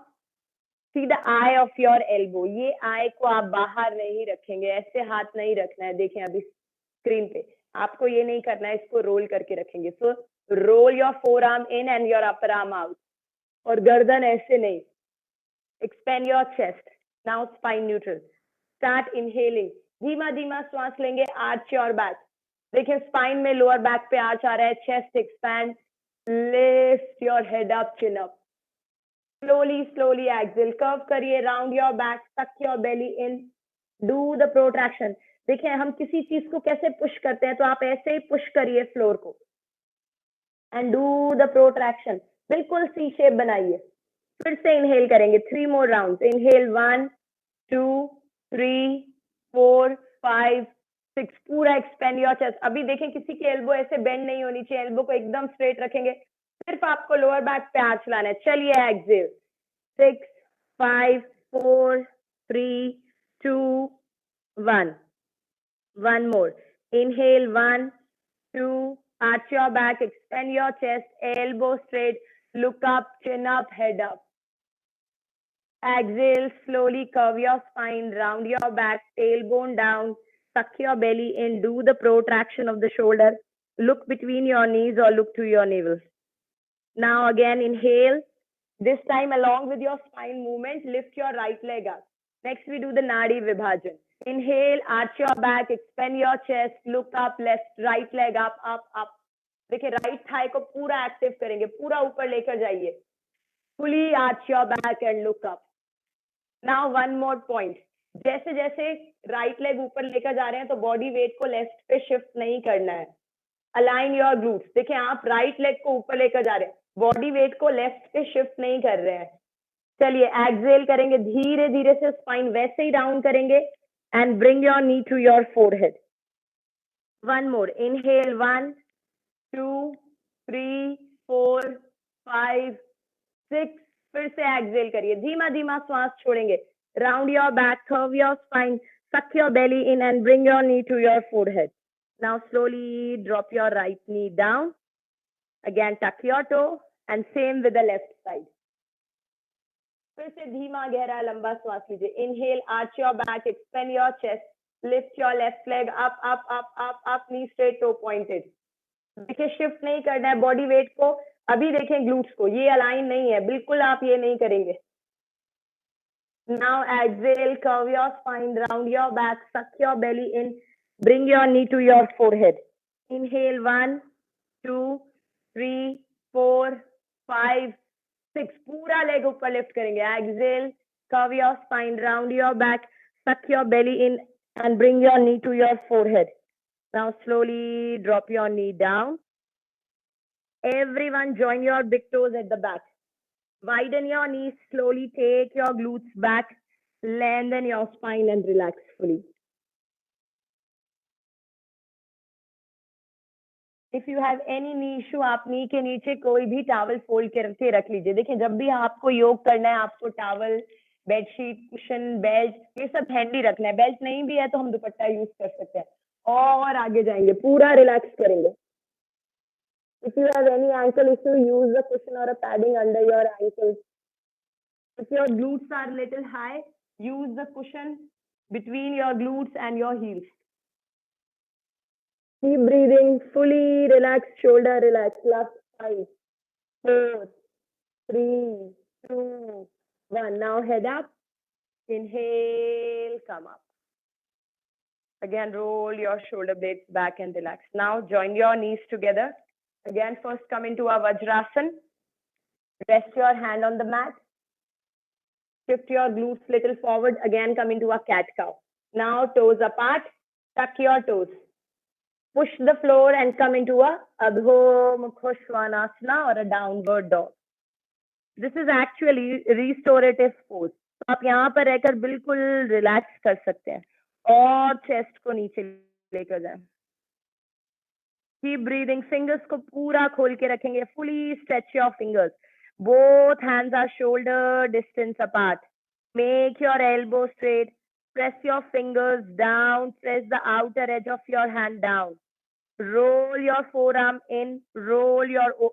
see the eye of your elbow. ये eye को आप बाहर नहीं रखेंगे, ऐसे हाथ नहीं रखना है. देखें अभी स्क्रीन पे आपको ये नहीं करना है, इसको रोल करके रखेंगे. So roll your forearm in and your upper arm out. और गर्दन ऐसे नहीं. Expand your chest. Now spine neutral. Start inhaling. धीमा धीमा श्वास लेंगे. Arch your back. देखें स्पाइन में लोअर बैक पे आर्च आ रहा है. Chest expand. Lift your head up, chin up. Slowly, slowly exhale. Curve करिए. Round your back. Tuck your belly in. Do the protraction. देखिए हम किसी चीज को कैसे पुश करते हैं, तो आप ऐसे ही पुश करिए फ्लोर को. And do the protraction. बिल्कुल सी शेप बनाइए. फिर से इनहेल करेंगे. 3 more rounds. Inhale 1 2 3 4 5 6. पूरा expand your chest. अभी देखें किसी की एल्बो ऐसे बेंड नहीं होनी चाहिए. एल्बो को एकदम स्ट्रेट रखेंगे. सिर्फ आपको लोअर बैक पे आर्च लाना है. चलिए Excel. 6 5 4 3 2 1. One more. Inhale 1 2. Arch your back, expand your chest, elbow straight, look up, chin up, head up. Exhale, slowly curve your spine, round your back, tailbone down, suck your belly in, do the protraction of the shoulder. Look between your knees or look to your navel. Now again, inhale. This time along with your spine movement, lift your right leg up. Next, we do the Nadi Vibhajan. Inhale, arch your back, expand your chest, look up, left, right leg up, up, up. देखिए right thigh को पूरा active करेंगे, पूरा ऊपर लेकर जाइए. Fully arch your back and look up. Now one more point. जैसे जैसे राइट लेग ऊपर लेकर जा रहे हैं तो बॉडी वेट को लेफ्ट पे शिफ्ट नहीं करना है. Align your glutes. देखिए आप राइट लेग को ऊपर लेकर जा रहे हैं, बॉडी वेट को लेफ्ट पे शिफ्ट नहीं कर रहे हैं. चलिए एक्सहेल करेंगे, धीरे धीरे से स्पाइन वैसे ही डाउन करेंगे and bring your knee to your forehead. One more. Inhale 1 2 3 4 5 6. फिर से एक्सहेल करिए, धीमा धीमा श्वास छोड़ेंगे. Round your back, curve your spine, suck your belly in and bring your knee to your forehead. Now slowly drop your right knee down. Again tuck your toe and same with the left side. फिर से धीमा गहरा लंबा श्वास लीजिए. Inhale, arch your back, expand your chest, lift your left leg up, up, up, up, up, knee straight, toe pointed. देखिए shift नहीं करना है बॉडी वेट को. अभी देखें ग्लूट्स को, ये अलाइन नहीं है, बिल्कुल आप ये नहीं करेंगे. Now exhale, curve your spine, round your back, suck your belly in, bring your knee to your forehead. Inhale 1 2 3 4 5 6. पूरा लेग ऊपर लिफ्ट करेंगे. Exhale, curve your spine, round your back, suck your belly in and bring your knee to your forehead. Now slowly drop your knee down. Everyone join your big toes at the back. Widen your knees, slowly take your glutes back, lengthen your spine and relax fully. If you have any knee issue, आप नी के नीचे कोई भी towel fold करके रख लीजिए. देखिए जब भी आपको योग करना है, आपको टावल, बेडशीट, कुशन, बेल्ट, ये सब हैंडी रखना है. बेल्ट नहीं भी है तो हम दुपट्टा यूज कर सकते हैं. और आगे जाएंगे, पूरा रिलैक्स करेंगे. If you have any ankle issue, use a cushion or a padding under your ankles. If your glutes are little high, use the cushion between your glutes and your heels. Keep breathing, fully relax, shoulder relax. Last 5 4 3 2 1. Now head up. Inhale, come up. Again, roll your shoulder blades back and relax. Now join your knees together. Again, first come into a Vajrasana. Rest your hand on the mat. Shift your glutes little forward. Again, come into a cat cow. Now toes apart. Tuck your toes. Push the floor and come into a Adho Mukha Svanasana or a downward dog. This is actually restorative pose. तो आप यहाँ पर रहकर बिल्कुल relax कर सकते हैं और चेस्ट को नीचे लेकर जाएं. Keep breathing. Fingers को पूरा खोल के रखेंगे. Fully stretch your fingers. Both hands are shoulder distance apart. Make your elbow straight. Press your fingers down. Press the outer edge of your hand down. Roll your forearm in. Roll your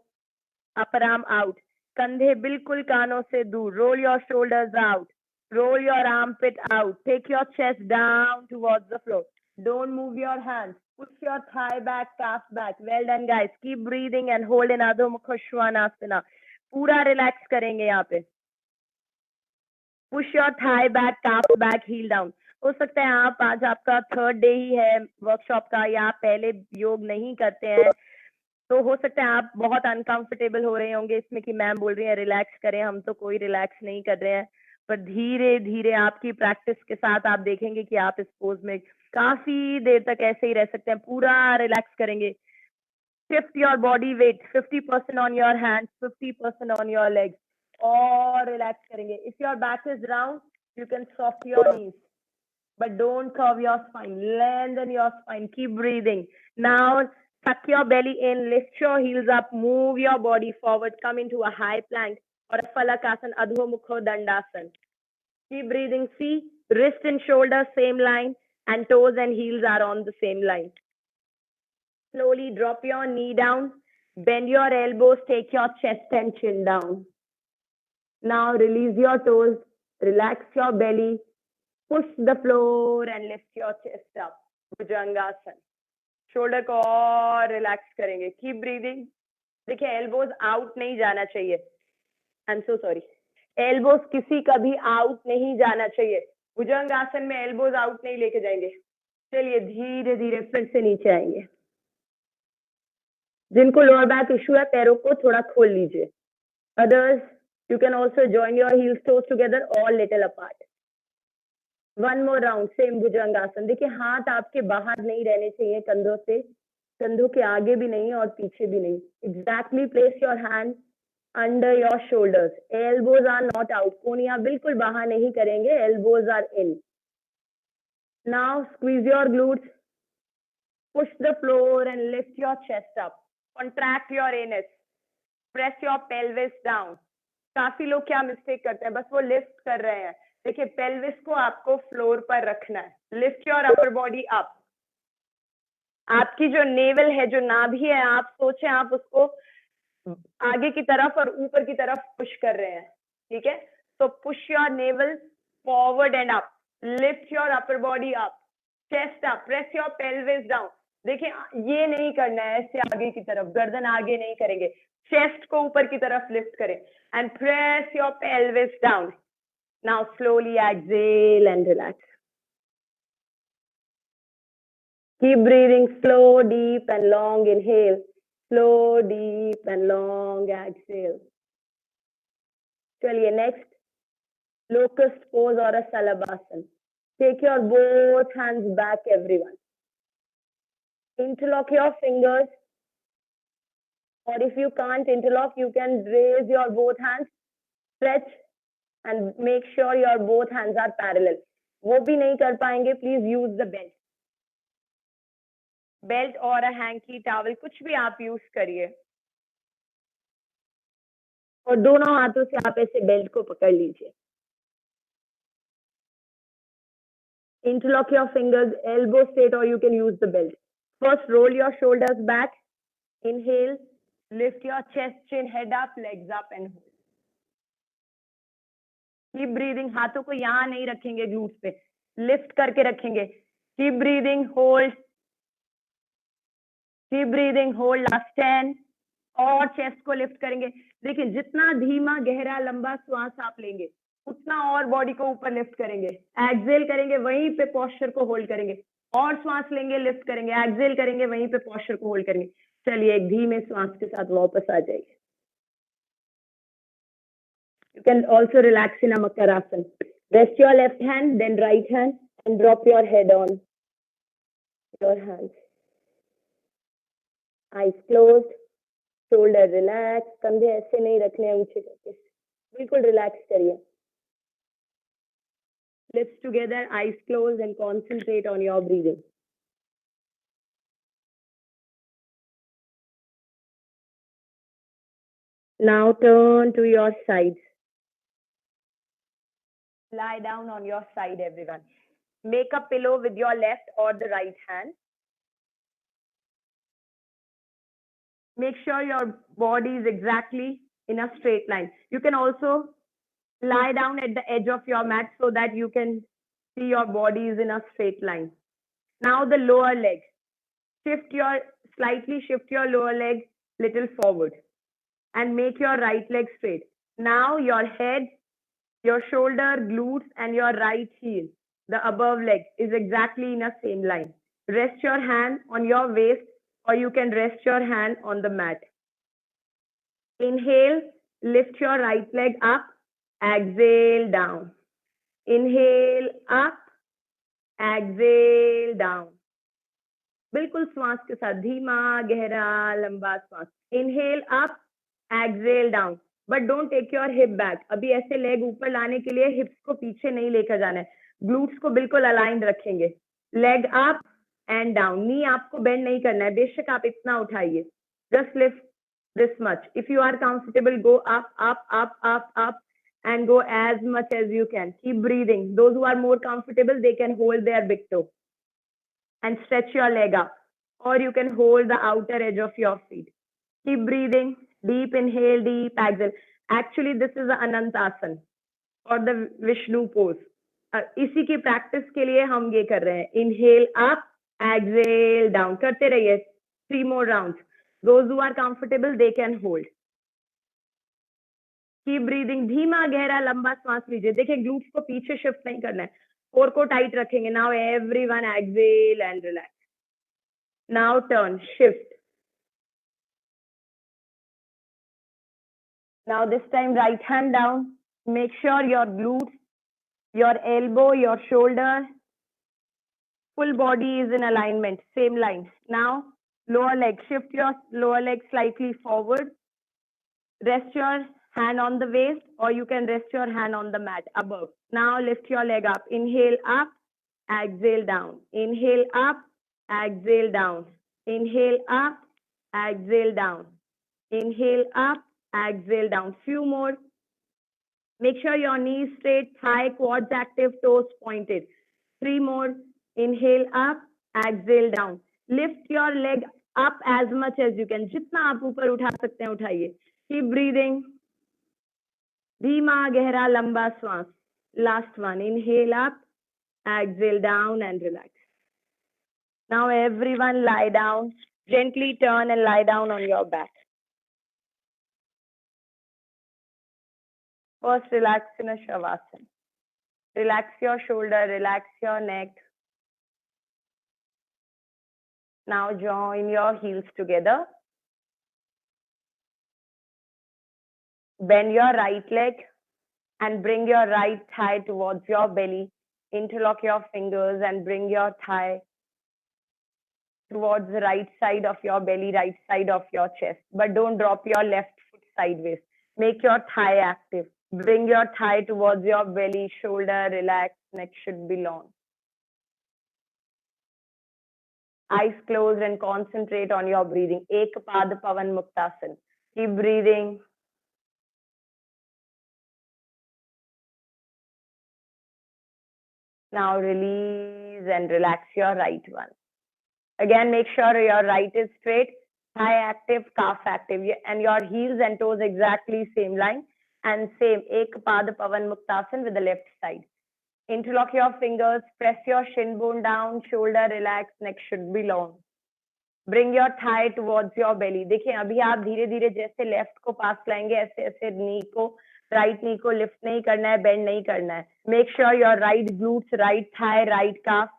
upper arm out. कंधे बिल्कुल कानों से दूर. Roll your shoulders out. Roll your armpit out. Take your chest down towards the floor. Don't move your hands. Push your thigh back, calf back. Well done, guys. Keep breathing and hold in Adho Mukha Svanasana. पूरा relax करेंगे यहाँ पे. Push your thigh back, calf back, heel down. हो सकता है आप आज आपका 3rd डे ही है वर्कशॉप का, या आप पहले योग नहीं करते हैं, तो हो सकता है आप बहुत अनकंफर्टेबल हो रहे होंगे इसमें कि मैम बोल रही है रिलैक्स करें. हम तो कोई रिलैक्स नहीं कर रहे हैं, पर धीरे धीरे आपकी प्रैक्टिस के साथ आप देखेंगे कि आप इस पोज में काफी देर तक ऐसे ही रह सकते हैं. पूरा रिलैक्स करेंगे. Shift your body weight, 50% on your hands, 50% on your legs. और रिलैक्स करेंगे. If your back is round, you can soft your knees, but don't curve your spine. Lengthen your spine. Keep breathing. Now tuck your belly in, lift your heels up, move your body forward, come into a high plank or a Falakasana, Adho Mukha Dandasana. Keep breathing. See, wrist and shoulder same line, and toes and heels are on the same line. Slowly drop your knee down, bend your elbows, take your chest and chin down. Now release your toes, Relax your belly. Push the floor and lift your chest up. Bhujangasana. Shoulder को और relax करेंगे. Keep breathing. देखिए elbows out नहीं जाना चाहिए. आई am so sorry. Elbows किसी का भी आउट नहीं जाना चाहिए. भुजंगासन में एल्बोज आउट नहीं लेके जाएंगे. चलिए धीरे धीरे फिर से नीचे आएंगे. जिनको लोअर बैक इशू है पैरों को थोड़ा खोल लीजिए. Others you can also join your heels toes together और little apart. One more round same bhujangasana. देखिए हाथ आपके बाहर नहीं रहने चाहिए कंधों से. कंधों के आगे भी नहीं और पीछे भी नहीं. Exactly place your hand under your shoulders. Elbows are not out. कोनिया बिल्कुल बाहर नहीं करेंगे. Elbows are in. Now squeeze your glutes. Push the floor and lift your chest up. Contract your anus. Press your pelvis down. काफी लोग क्या mistake करते हैं, बस वो लिफ्ट कर रहे हैं. देखिए पेल्विस को आपको फ्लोर पर रखना है. Lift your upper body up. आपकी जो नेवल है, जो नाभि है, आप सोचें आप उसको आगे की तरफ और ऊपर की तरफ पुश कर रहे हैं. ठीक है, तो push your naval forward and up. Lift your upper body up. Chest up. Press your pelvis down. देखिए ये नहीं करना है ऐसे आगे की तरफ. गर्दन आगे नहीं करेंगे. चेस्ट को ऊपर की तरफ लिफ्ट करें and press your pelvis down. Now slowly exhale and relax. Keep breathing slow, deep and long inhale. Slow, deep and long exhale. चलिए next. Locust pose or a Salabhasana. Take your both hands back everyone. Interlock your fingers. Or if you can't interlock, you can raise your both hands. Stretch. And make sure your both hands are parallel. वो भी नहीं कर पाएंगे, please use the belt. Belt और a hanky towel कुछ भी आप use करिए. और दोनों हाथों से आप ऐसे बेल्ट को पकड़ लीजिए. Interlock your fingers, elbow straight, or you can use the belt. First, roll your shoulders back. Inhale, lift your chest, chin, head up, legs up, and hold. Keep breathing. हाथों को यहाँ नहीं रखेंगे, ग्लूट्स पे lift करके रखेंगे. Keep breathing. Hold. Keep breathing. Hold. Last 10. और chest को लिफ्ट करेंगे. देखिए जितना धीमा गहरा लंबा श्वास आप लेंगे उतना और बॉडी को ऊपर लिफ्ट करेंगे. एक्सेल करेंगे, वहीं पे पोस्चर को होल्ड करेंगे. और श्वास लेंगे, लिफ्ट करेंगे. एक्सेल करेंगे, वहीं पे पोस्चर को होल्ड करेंगे. चलिए एक धीमे श्वास के साथ वापस आ जाइए. You can also relax in a Makarasana. Rest your left hand, then right hand, and drop your head on your hands. Eyes closed, shoulder relaxed. कंधे ऐसे नहीं रखने हैं ऊंचे करके, बिल्कुल रिलैक्स करिए. Lips together, eyes closed, and concentrate on your breathing. Now turn to your sides. Lie down on your side, everyone. Make a pillow with your left or the right hand. Make sure your body is exactly in a straight line. You can also lie down at the edge of your mat so that you can see your body is in a straight line. Now the lower leg. Slightly shift your lower leg little forward and make your right leg straight. Now your head, your shoulder, glutes, and your right heel, the above leg, is exactly in a same line. Rest your hand on your waist, or you can rest your hand on the mat. Inhale, lift your right leg up, exhale down. Inhale up, exhale down. बिल्कुल श्वास के साथ धीमा गहरा लंबा श्वास. Inhale up, exhale down. But don't take your hip back. अभी ऐसे लेग ऊपर लाने के लिए हिप्स को पीछे नहीं लेकर जाना है. ग्लूट्स को बिल्कुल अलाइन रखेंगे. Leg up and down. Knee आपको बेंड नहीं करना है, बेशक आप इतना उठाइए. Just lift this much. If you are comfortable, go up, up, up, up, up, and go as much as you can. Keep breathing. Those who are more comfortable, they can hold their big toe and stretch your leg up, or you can hold the outer edge of your feet. Keep breathing. Deep inhale, deep exhale. Actually, this is an Anantasana. और the Vishnu pose. इसी की practice के लिए हम ये कर रहे हैं। इनहेल अप, एक्सेल डाउन, करते रहिए 3 more rounds. Those who are comfortable, they can hold. Keep breathing, धीमा गहरा लंबा सांस लीजिए। देखिए ग्लूट्स को पीछे शिफ्ट नहीं करना है, कोर को टाइट रखेंगे। Now everyone exhale and relax. Now turn, shift. Now this time right hand down. Make sure your glutes, your elbow, your shoulder, full body is in alignment, same line. Now lower leg, shift your lower leg slightly forward. Rest your hand on the waist, or you can rest your hand on the mat above. Now lift your leg up. Inhale up, exhale down. Inhale up, exhale down. Inhale up, exhale down. Inhale up, exhale down. Few more. Make sure your knees straight, thigh, quads active, toes pointed. 3 more. Inhale up, exhale down. Lift your leg up as much as you can. जितना आप ऊपर उठा सकते हैं उठाइए. Keep breathing. धीमा गहरा लंबा श्वास. Last one. Inhale up, exhale down and relax. Now everyone lie down. Gently turn and lie down on your back. First, relax in a Shavasana. Relax your shoulder, relax your neck. Now join your heels together. Bend your right leg and bring your right thigh towards your belly. Interlock your fingers and bring your thigh towards the right side of your belly, right side of your chest. But don't drop your left foot sideways. Make your thigh active. Bring your thigh towards your belly, shoulder relaxed, neck should be long. Eyes closed and concentrate on your breathing. Ekpada Pavan Muktasana. Keep breathing. Now release and relax your right one. Again, make sure your right is straight, thigh active, calf active, and your heels and toes exactly same line. And same, Ekpada Pavan Muktasana with the left side. Interlock your fingers, press your shin bone down, shoulder relax, neck should be long. Bring your thigh towards your belly. देखिए अभी आप धीरे धीरे जैसे left को पास लाएंगे ऐसे ऐसे नी को, राइट नी को लिफ्ट नहीं करना है, बेंड नहीं करना है. Make sure your right glutes, right thigh, right calf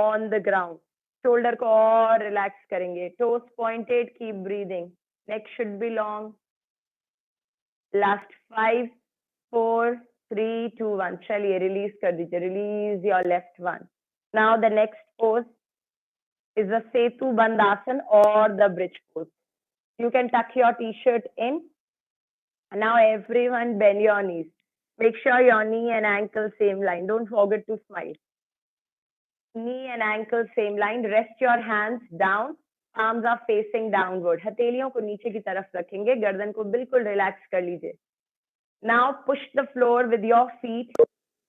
on the ground. Shoulder को और रिलैक्स करेंगे. Toes pointed, keep breathing. Neck should be long. Last 5, 4, 3, 2, 1. चलिए रिलीज कर दीजिए. Release your left one. Now the next pose is the Setu Bandhasan or the bridge pose. You can tuck your t-shirt in. Now everyone bend your knees. Make sure your knee and ankle same line. Don't forget to smile. Knee and ankle same line. Rest your hands down. Arms are facing downward. हथेलियों को नीचे की तरफ रखेंगे. गर्दन को बिल्कुल relax कर लीजिए. Now push the floor with your feet.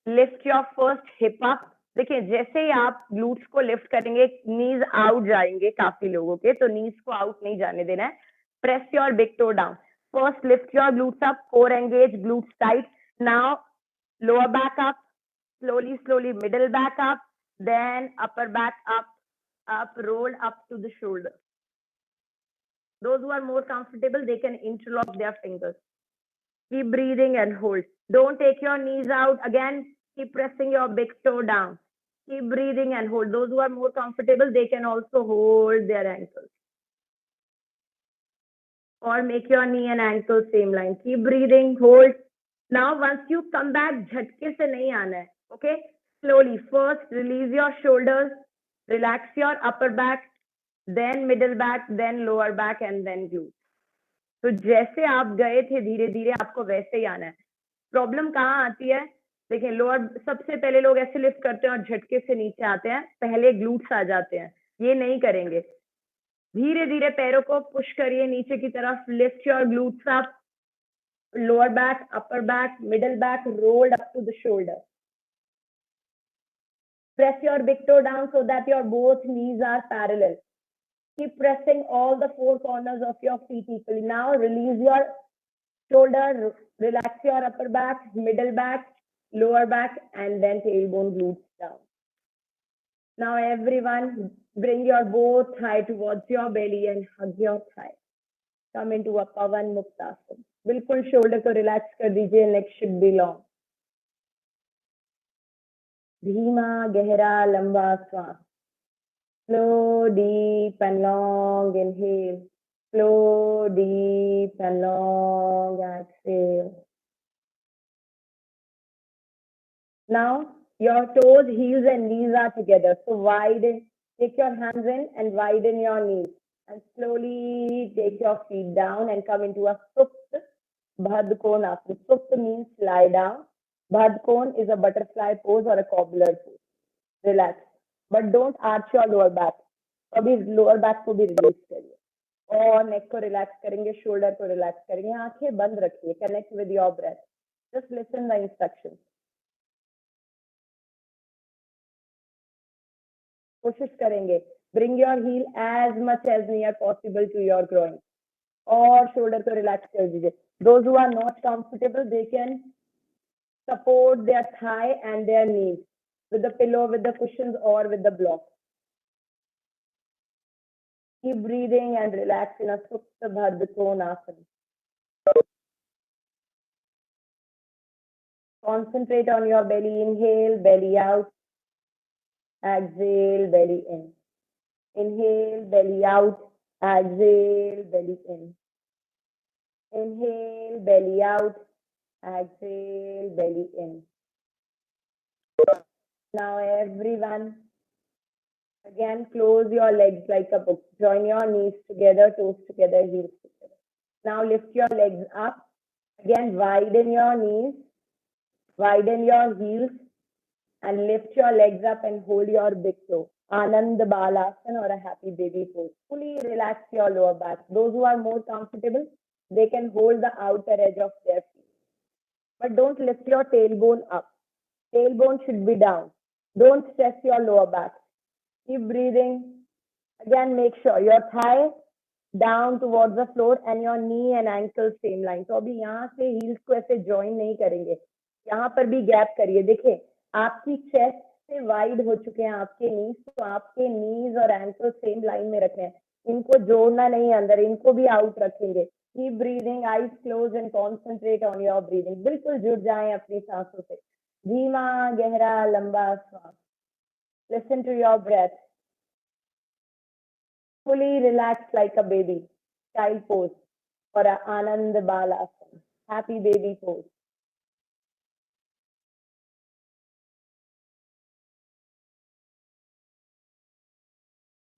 Lift your first hip up. देखिए जैसे ही आप ग्लूट्स को लिफ्ट करेंगे नीज आउट जाएंगे काफी लोगों के, तो नीज को आउट नहीं जाने देना है. Press your big to down. First lift your glutes up, core engage, glutes tight. Now lower back up, slowly slowly middle back up, then upper back up, roll up to the shoulder. Those who are more comfortable, they can interlock their fingers. Keep breathing and hold. Don't take your knees out. Again, keep pressing your big toe down. Keep breathing and hold. Those who are more comfortable, they can also hold their ankles. Or make your knee and ankle same line. Keep breathing, hold. Now, once you come back, झटके से नहीं आना है. Okay? Slowly. First, release your shoulders. Relax your upper back. Then middle back. Then lower back. And then glutes. तो जैसे आप गए थे धीरे धीरे आपको वैसे ही आना है. प्रॉब्लम कहाँ आती है? देखिए लोअर सबसे पहले लोग ऐसे लिफ्ट करते हैं और झटके से नीचे आते हैं, पहले ग्लूट्स आ जाते हैं. ये नहीं करेंगे. धीरे धीरे पैरों को पुश करिए नीचे की तरफ. Lift your glutes up, lower back, upper back, middle back, rolled up to the shoulder. Press your big toe down so that your both knees are parallel. Keep pressing all the 4 corners of your feet equally. Now release your shoulder, relax your upper back, middle back, lower back, and then tailbone glutes down. Now everyone, bring your both thigh towards your belly and hug your thigh. Come into a Pavan Muktasana. बिल्कुल shoulder को relax कर दीजिए, neck should be long. धीमा गहरा लंबा श्वास. Slow, deep and long inhale. Slow, deep and long exhale. Now, your toes, heels and knees are together. So widen, take your hands in and widen your knees. And slowly take your feet down and come into a Supta Bhad Konasana. Supta means lie down. Bhad Kon is a butterfly pose or a cobbler pose. Relax. But don't arch your lower back. अभी lower back को भी release करिए और neck को relax करेंगे, shoulder को relax करेंगे, आंखें बंद रखिए. Connect with your breath. Just listen the instructions. कोशिश करेंगे. Bring your heel as much as near possible to your groin. और shoulder को relax कर दीजिए. Those who are not comfortable, they can support their thigh and their knees with the pillow, with the cushions, or with the block. Keep breathing and relax in a Supta Bhad Konasana. Concentrate on your belly. Inhale, belly out. Exhale, belly in. Inhale, belly out. Exhale, belly in. Inhale, belly out. Exhale, belly in. Now everyone, again close your legs like a book. Join your knees together, toes together, heels together. Now lift your legs up. Again, widen your knees, widen your heels, and lift your legs up and hold your big toe. Anand Balasana or a happy baby pose. Fully relax your lower back. Those who are more comfortable, they can hold the outer edge of their feet. But don't lift your tailbone up. Tailbone should be down. Don't stress your lower back. Keep breathing. Again, make sure your thigh down towards the floor and your knee and ankle same line. तो अभी यहाँ से heels को ऐसे join नहीं करेंगे. यहाँ पर भी gap करिए. देखिए, आपकी chest से wide हो चुके हैं आपके knees, तो आपके knees और ankle same line में रखें. इनको जोड़ना नहीं अंदर, इनको भी out रखेंगे. Keep breathing, eyes closed and concentrate on your breathing. बिल्कुल जुड़ जाएं अपनी सांसों से. धीमा गहरा लंबा श्वास. Listen to your breath. Fully relaxed like a baby. Child pose or a Anand Balasana. Happy baby pose.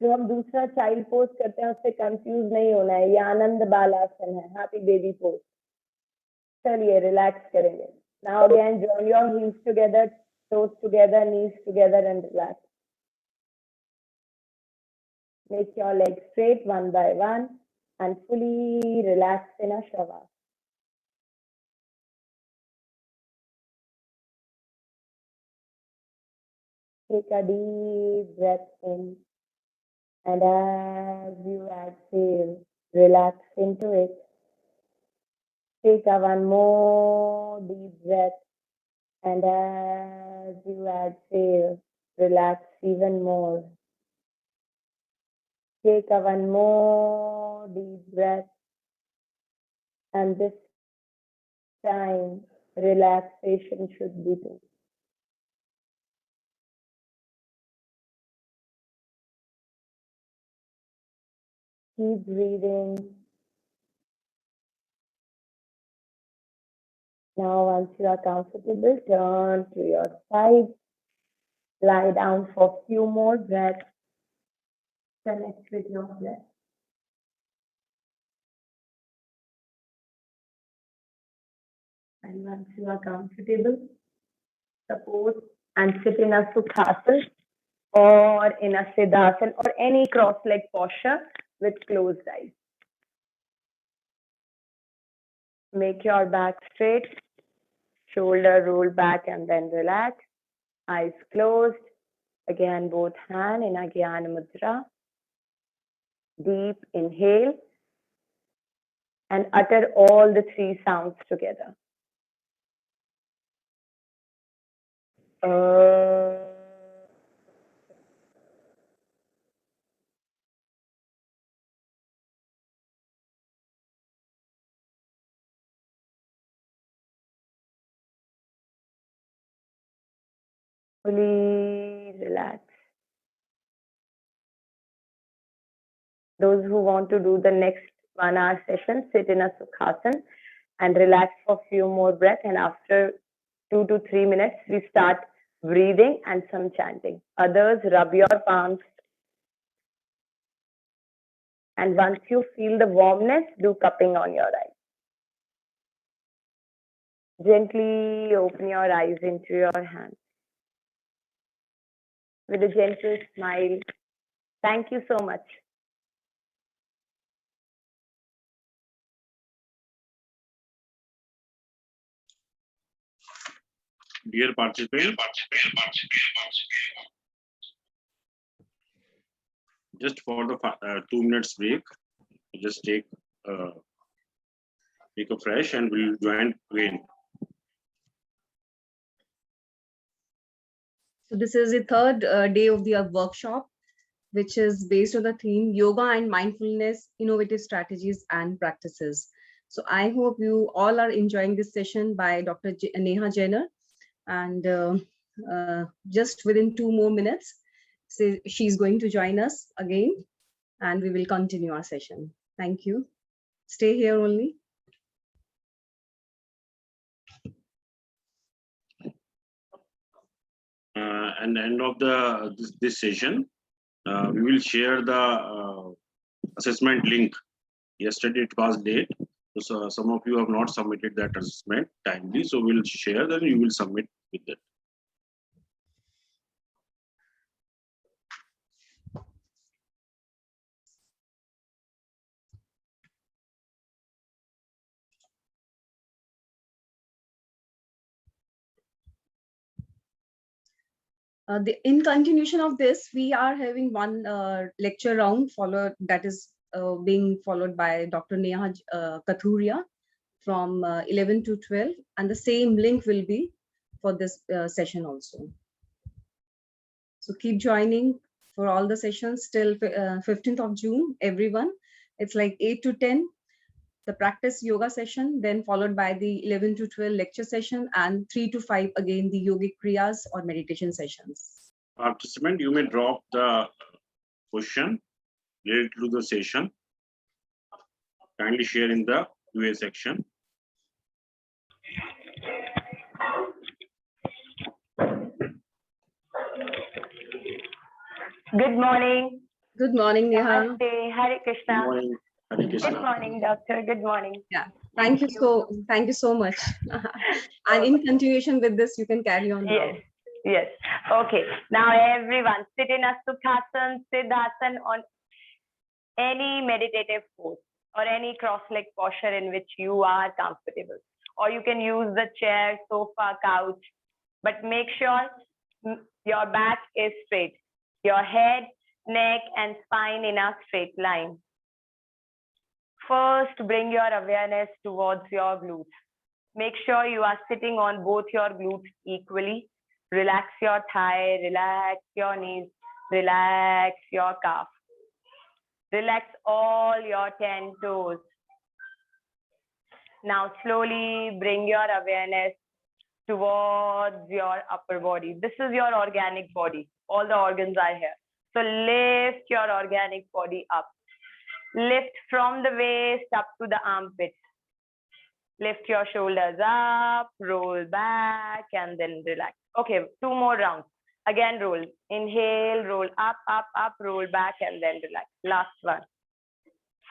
जो हम दूसरा चाइल्ड पोज करते हैं उससे कंफ्यूज नहीं होना है. ये आनंद बालासन है. Happy baby pose. चलिए रिलैक्स करेंगे. Now again, join your heels together, toes together, knees together, and relax. Make your legs straight one by one and fully relax in a shavasana. Take a deep breath in, and as you exhale, relax into it. Take a one more deep breath, and as you exhale, relax even more. Take a one more deep breath, and this time relaxation should be there. Keep breathing. Now, once you are comfortable, turn to your side. Lie down for a few more breaths. Connect with your breath. And once you are comfortable, support and sit in a Sukhasana or in a Siddhasana or any cross-leg posture with closed eyes. Make your back straight, shoulder roll back and then relax. Eyes closed. Again, both hands in a Jnana Mudra. Deep inhale and utter all the three sounds together. Fully relax. Those who want to do the next 1 hour session, sit in a Sukhasana and relax for a few more breaths. And after 2 to 3 minutes, we start breathing and some chanting. Others, rub your palms. And once you feel the warmness, do cupping on your eyes. Gently open your eyes into your hands. With a gentle smile. Thank you so much. Dear participants, just for the 2 minutes break, just take a fresh and we'll join again. So this is the third day of the workshop, which is based on the theme Yoga and Mindfulness, Innovative Strategies and Practices. So I hope you all are enjoying this session by Dr. Neha Jenner. And just within 2 more minutes, she's going to join us again and we will continue our session. Thank you. Stay here only. And end of this session, we will share the assessment link. Yesterday it was late, so some of you have not submitted that assessment timely, so we'll share that you will submit with that. In continuation of this, we are having one lecture round that is being followed by Dr. Neha Kathuria from 11 to 12, and the same link will be for this session also. So keep joining for all the sessions till 15th of June, everyone. It's like 8 to 10. The practice yoga session, then followed by the 11 to 12 lecture session, and 3 to 5 again the yogic kriyas or meditation sessions. Participant, you may drop the question related to the session. Kindly share in the QA section. Good morning. Good morning, Neha. Namaste. Hare Krishna. Good morning. Hare Krishna. Good morning, doctor. Good morning. Yeah, thank you so much. And in continuation with this, you can carry on now. Yes. Okay. Now everyone sit in a Sukhasana, Siddhasana on any meditative pose or any cross-leg posture in which you are comfortable. Or you can use the chair, sofa, couch, but make sure your back is straight. Your head, neck, and spine in a straight line. First, bring your awareness towards your glutes. Make sure you are sitting on both your glutes equally. Relax your thigh, relax your knees, relax your calf. Relax all your 10 toes. Now slowly bring your awareness towards your upper body. This is your organic body. All the organs are here. So lift your organic body up. Lift from the waist up to the armpits. Lift your shoulders up, roll back, and then relax. Okay, 2 more rounds. Again, roll. Inhale, roll up, up, up, roll back, and then relax. Last one.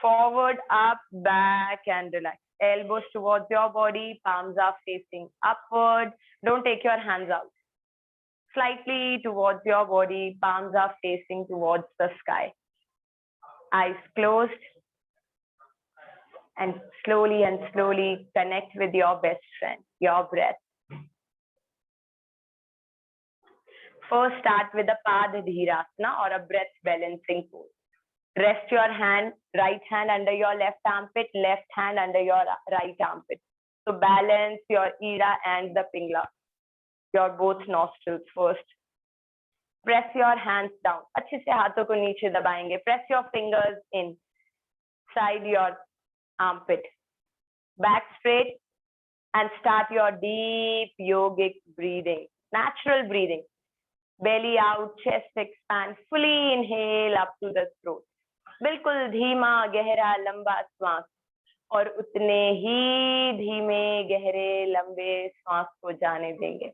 Forward, up, back, and relax. Elbows towards your body, palms are facing upward. Don't take your hands out. Slightly towards your body, palms are facing towards the sky. Eyes closed. And slowly connect with your best friend, your breath. First, start with a Padadhirasana or a breath balancing pose. Rest your right hand under your left armpit, left hand under your right armpit. So balance your Ida and the Pingla. your both nostrils first. Press your hands down. अच्छे से हाथों को नीचे दबाएंगे. Press your fingers inside your armpit. Back straight and start your deep yogic breathing. Natural breathing. Belly out, chest expand. Fully inhale up to the throat. बिल्कुल धीमा गहरा लंबा श्वास और उतने ही धीमे गहरे लंबे श्वास को जाने देंगे.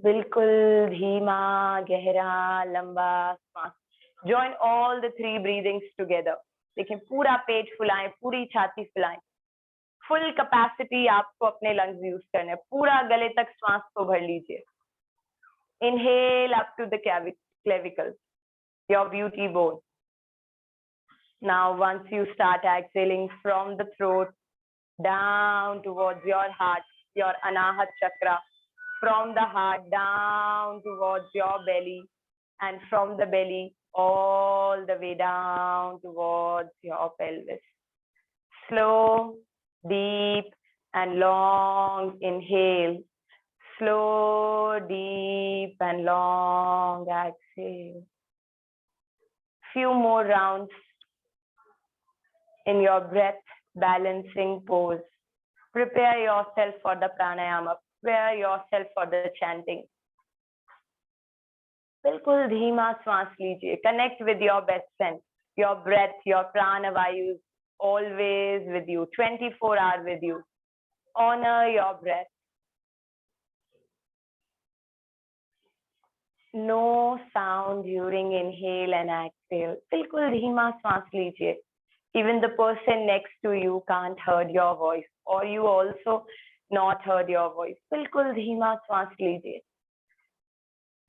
बिल्कुल धीमा गहरा लंबा श्वास. Join all the three breathings together. देखिए पूरा पेट फुलाएं, पूरी छाती फुलाएं. फुल कैपेसिटी आपको अपने लंग्स यूज करने हैं. पूरा गले तक श्वास को भर लीजिए. Inhale up to the clavicle, your beauty bone. Now, once you start exhaling from the throat down towards your heart, your Anahat chakra, from the heart down towards your belly, and from the belly all the way down towards your pelvis. Slow, deep, and long inhale. Slow, deep, and long exhale. Few more rounds in your breath balancing pose. Prepare yourself for the pranayama. Prepare yourself for the chanting. बिल्कुल धीमा श्वास लीजिए. Connect with your best friend. Your breath, your prana vayus, always with you. 24 hours with you. Honor your breath. No sound during inhale and exhale. बिल्कुल धीमा श्वास लीजिए. Even the person next to you can't heard your voice, or you also not heard your voice. बिल्कुल धीमा श्वास लीजिए.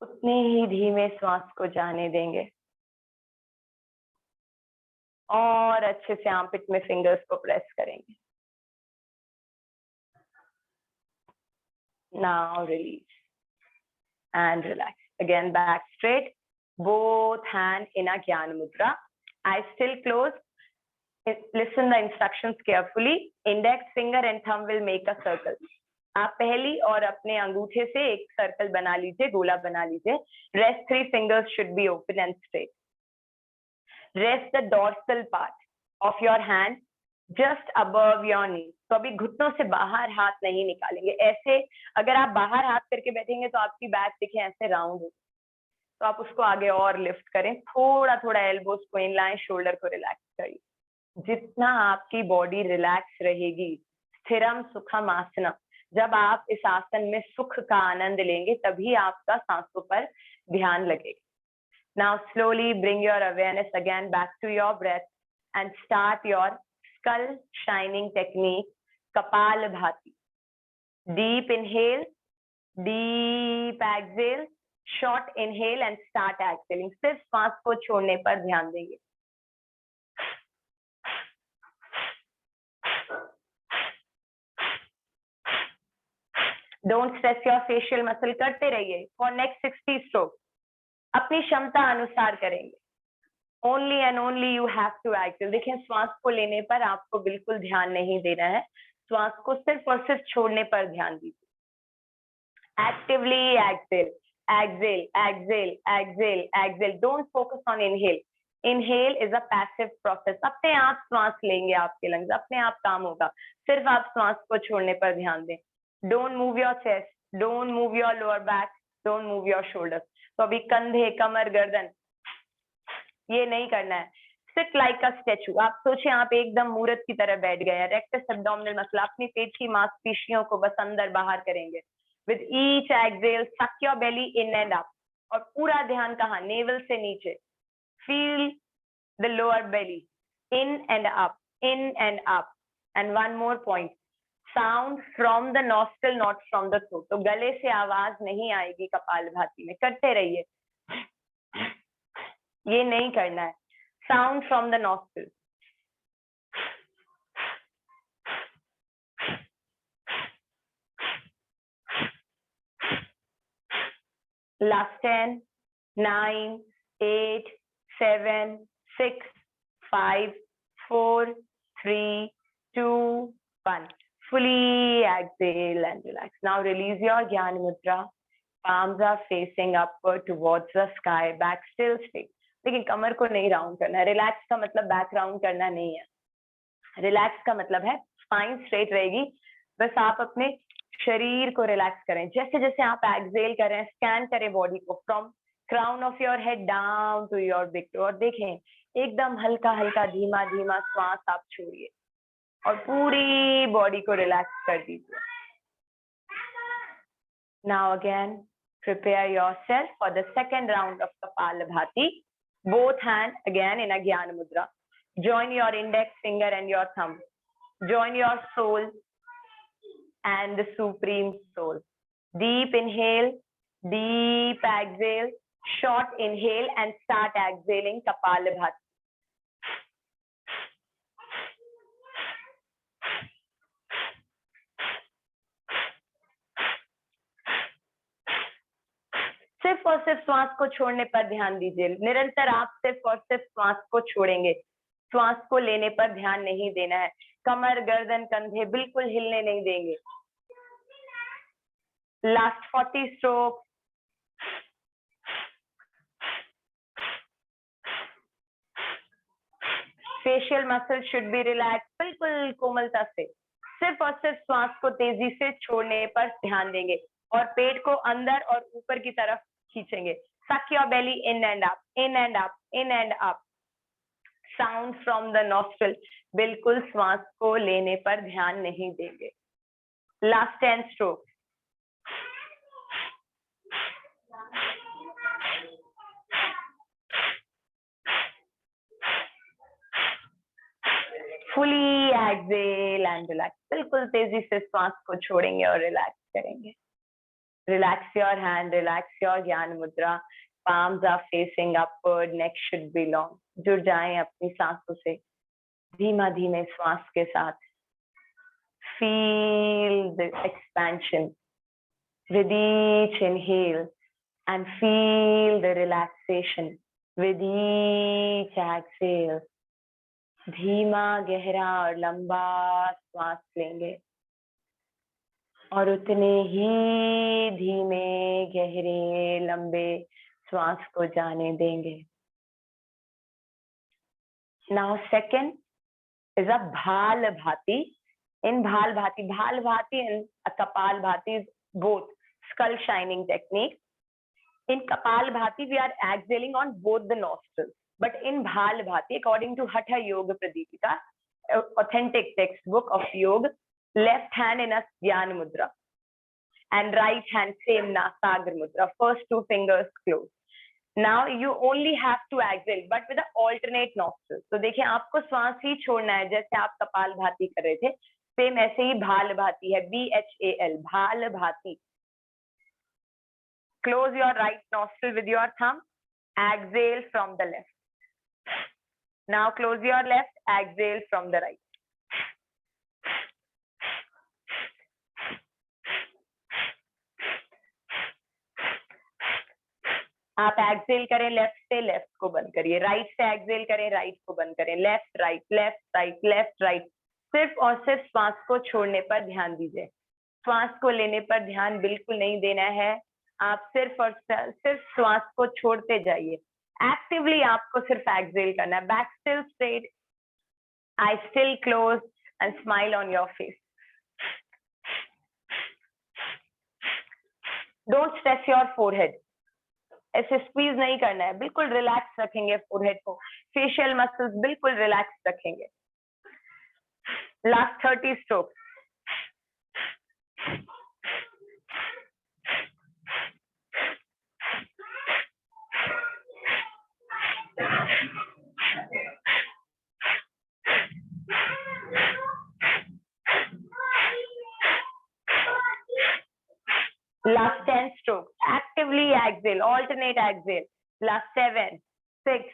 उतने ही धीमे श्वास को जाने देंगे. और अच्छे से आर्मपिट में फिंगर्स को प्रेस करेंगे. Now release and relax. Again, back straight. Both hands in a Jnana Mudra. Eyes still closed. Listen the instructions carefully. Index finger and thumb will make a circle. आप पहली और अपने अंगूठे से एक सर्कल बना लीजिए, गोला बना लीजिए. Rest 3 fingers should be open and straight. Rest the dorsal part of your hand just above your knee. तो अभी घुटनों से बाहर हाथ नहीं निकालेंगे. ऐसे अगर आप बाहर हाथ करके बैठेंगे तो आपकी बैक दिखे ऐसे राउंड हो. तो आप उसको आगे और लिफ्ट करें. थोड़ा थोड़ा एल्बोज को इन लाएं, शोल्डर को रिलैक्स करिए. जितना आपकी बॉडी रिलैक्स रहेगी, स्थिरम सुखम आसनम, जब आप इस आसन में सुख का आनंद लेंगे तभी आपका सांसों पर ध्यान लगेगा. Now slowly bring your awareness again back to your breath and start your skull shining technique, Kapalabhati. Deep inhale, deep exhale, short inhale and start exhaling. सिर्फ सांस को छोड़ने पर ध्यान देंगे. Don't stress your facial muscle. करते रहिए for next 60 strokes. अपनी क्षमता अनुसार करेंगे. Only and only you have to exhale. देखिए श्वास को लेने पर आपको बिल्कुल ध्यान नहीं देना है. श्वास को सिर्फ और सिर्फ छोड़ने पर ध्यान दीजिए. Actively exhale, exhale, exhale, exhale, exhale. Don't focus on inhale. Inhale is a passive process. अपने आप श्वास लेंगे आपके लंग्स, अपने आप काम होगा. सिर्फ आप श्वास को छोड़ने पर ध्यान दें. Don't move your chest. Don't move your lower back. Don't move your shoulders. तो अभी कंधे, कमर, गर्दन ये नहीं करना है. Sit like a statue. आप सोचें आप एकदम मूर्त की तरह बैठ गए हैं. Rectus abdominal muscle, अपनी पेट की मांसपेशियों को बस अंदर बाहर करेंगे. With each exhale, suck your belly in and up. और पूरा ध्यान कहाँ? नेवल से नीचे. Feel the lower belly. In and up. In and up. And one more point. Sound from the nostril, not from the throat. तो गले से आवाज नहीं आएगी कपालभाति में. करते रहिए. ये नहीं करना है. Sound from the nostril. Last 10, 9, 8, 7, 6, 5, 4, 3, 2, 1. Fully exhale and relax. Now release your Gyan Mudra. Palms are facing upward towards the sky. Back still straight. लेकिन कमर को नहीं राउंड करना है. रिलैक्स का मतलब बैक राउंड करना नहीं है. रिलैक्स का मतलब है स्पाइन स्ट्रेट रहेगी. बस आप अपने शरीर को रिलैक्स करें. जैसे जैसे आप एक्सहेल करें, स्कैन करें बॉडी को from crown of your head down to your big toe. और देखें एकदम हल्का हल्का धीमा धीमा श्वास आप छोड़िए और पूरी बॉडी को रिलैक्स कर दीजिए. Now again, prepare yourself for the second round of Kapalabhati. Both hands again in a Jnana Mudra. Join your index finger and your thumb. Join your soul and the Supreme Soul. Deep inhale, deep exhale, short inhale and start exhaling Kapalabhati. सिर्फ और सिर्फ श्वास को छोड़ने पर ध्यान दीजिए. निरंतर आप सिर्फ और सिर्फ श्वास को छोड़ेंगे. श्वास को लेने पर ध्यान नहीं देना है. कमर, गर्दन, कंधे बिल्कुल हिलने नहीं देंगे. Last 40 stroke. Facial muscle should be relax. बिल्कुल कोमलता से सिर्फ और सिर्फ श्वास को तेजी से छोड़ने पर ध्यान देंगे और पेट को अंदर और ऊपर की तरफ खींचेंगे. Suck your belly in and up, in and up, in and up. Sound from the nostril. बिल्कुल श्वास को लेने पर ध्यान नहीं देंगे. Last 10 strokes. Fully exhale and relax. बिल्कुल तेजी से श्वास को छोड़ेंगे और रिलैक्स करेंगे. Relax your hand, relax your Jnana Mudra. Palms are facing upward, neck should be long. जुड़ जाएं अपनी सांसों से. धीमा धीमे श्वास के साथ. Feel the expansion with each inhale and feel the relaxation with each exhale. धीमा, गहरा और लंबा श्वास लेंगे और उतने ही धीमे, गहरे, लंबे श्वास को जाने देंगे. Now second is a Bhalabhati. In Bhalabhati and Kapalabhati is both skull shining technique. In Kapalabhati we are exhaling on both the nostrils. But in Bhalabhati, according to Hatha Yoga Pradipika, authentic textbook of yoga, left hand in a Jnana Mudra and right hand same Nasagra Mudra. First two fingers closed. Now you only have to exhale, but with the alternate nostrils. तो देखिए आपको श्वास ही छोड़ना है जैसे आप कपालभाति कर रहे थे. सेम ऐसे ही भालभाति है. BHAL भालभाति. Close your right nostril with your thumb. Exhale from the left. Now close your left. Exhale from the right. आप एक्सेल करें लेफ्ट से, लेफ्ट को बंद करिए. राइट से एक्सेल करें, राइट को बंद करें. Left right, left right, left right. सिर्फ और सिर्फ श्वास को छोड़ने पर ध्यान दीजिए. श्वास को लेने पर ध्यान बिल्कुल नहीं देना है. आप सिर्फ और सिर्फ श्वास को छोड़ते जाइए. एक्टिवली आपको सिर्फ एक्सेल करना है. Back still straight, I still close and smile on your face. Don't stress your forehead. ऐसे स्क्वीज नहीं करना है. बिल्कुल रिलैक्स रखेंगे फोरहेड को. फेशियल मसल्स बिल्कुल रिलैक्स रखेंगे. Last 30 stroke. Last 10 strokes. Actively exhale, alternate exhale. Last 7, 6,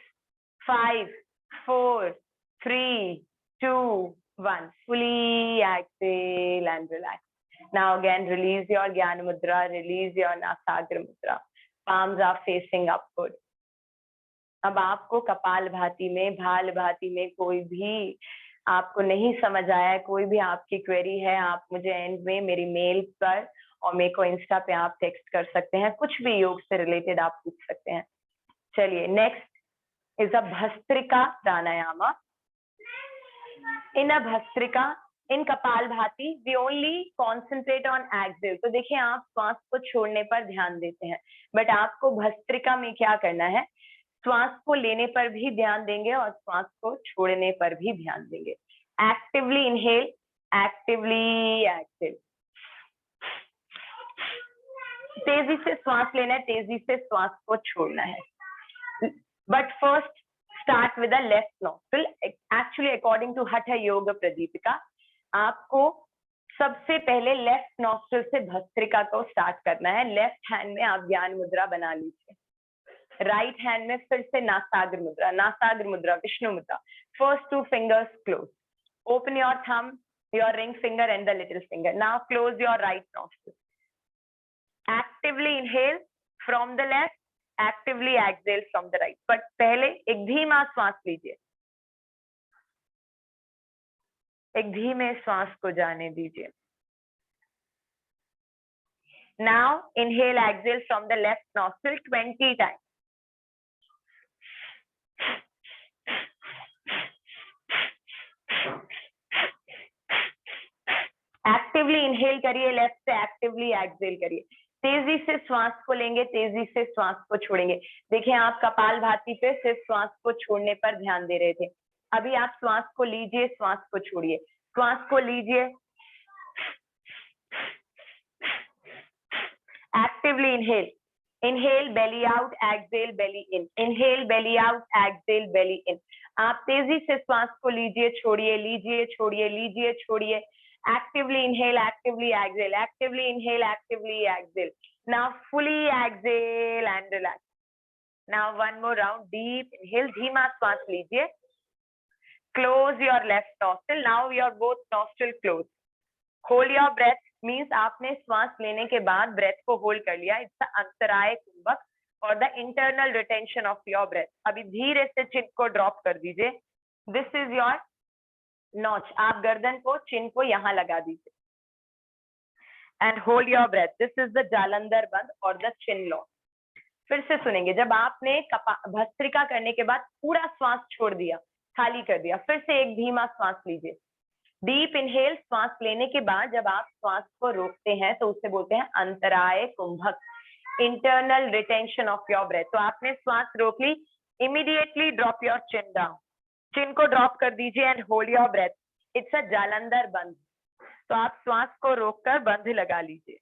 5, 4, 3, 2, 1. Fully exhale and relax. Now again, release your Jnana Mudra, release your Nasagra Mudra. Palms are facing upward. अब आपको कपालभाति में, भालभाति में कोई भी आपको नहीं समझ आया है, कोई भी आपकी क्वेरी है, आप मुझे एंड में मेरी मेल पर और मेरे को इंस्टा पे आप टेक्स्ट कर सकते हैं, कुछ भी योग से रिलेटेड आप पूछ सकते हैं। चलिए next is a Bhastrika pranayama. In a Bhastrika, in Kapalbhati we only concentrate on exhale. तो देखिए आप श्वास को छोड़ने पर ध्यान देते हैं, बट आपको भस्त्रिका में क्या करना है, श्वास को लेने पर भी ध्यान देंगे और श्वास को छोड़ने पर भी ध्यान देंगे। Actively inhale, actively exhale. तेजी से श्वास लेना है, तेजी से श्वास को छोड़ना है। But first start with the left nostril. Actually according to Hatha Yoga Pradipika, आपको सबसे पहले लेफ्ट नॉस्ट्रिल से भस्त्रिका को स्टार्ट करना है। लेफ्ट हैंड में आप ज्ञान मुद्रा बना लीजिए, राइट हैंड में फिर से नासाग्र मुद्रा, नासाग्र मुद्रा, विष्णु मुद्रा। First 2 fingers close. Open your thumb, your ring finger and the little finger. Now close your right nostril. Actively inhale from the left, actively exhale from the right. But पहले एक धीमा श्वास लीजिए, एक धीमे श्वास को जाने दीजिए। Now inhale, exhale from the left nostril 20 times. Actively inhale करिए लेफ्ट से, एक्टिवली एक्सहेल करिए। तेजी से श्वास को लेंगे, तेजी से श्वास को छोड़ेंगे। देखिए आप कपालभाति पे सिर्फ श्वास को छोड़ने पर ध्यान दे रहे थे, अभी आप श्वास को लीजिए, श्वास को छोड़िए, श्वास को लीजिए। एक्टिवली इनहेल, इनहेल बेली आउट, एक्सहेल बेली इन, इनहेल बेली आउट, एक्सहेल बेली इन। आप तेजी से श्वास को लीजिए, छोड़िए, लीजिए, छोड़िए, लीजिए, छोड़िए। Actively inhale, actively exhale, actively inhale, actively exhale. Now fully exhale and relax. Now one more round, deep inhale, धीमा श्वास लीजिए। Close your left nostril. Now your both nostril close. Hold your breath means आपने श्वास लेने के बाद breath को hold कर लिया। It's the अंतराय कुंभक or the internal retention of your breath. अभी धीरे से चिन को drop कर दीजिए। This is your notch. आप गर्दन को, चिन को यहाँ लगा दीजिए and hold your breath. This is the Jalandhara bandha और द चिन लॉक। फिर से सुनेंगे, जब आपने भस्त्रिका करने के बाद पूरा श्वास छोड़ दिया, खाली कर दिया, फिर से एक धीमा श्वास लीजिए। डीप इनहेल, श्वास लेने के बाद जब आप श्वास को रोकते हैं तो उसे बोलते हैं अंतराय कुंभक, internal retention of your breath. तो आपने श्वास रोक ली, immediately drop your chin down, chin को ड्रॉप कर दीजिए and hold your breath. It's a Jalandhar bandh, तो आप श्वास को रोककर बंध लगा लीजिए।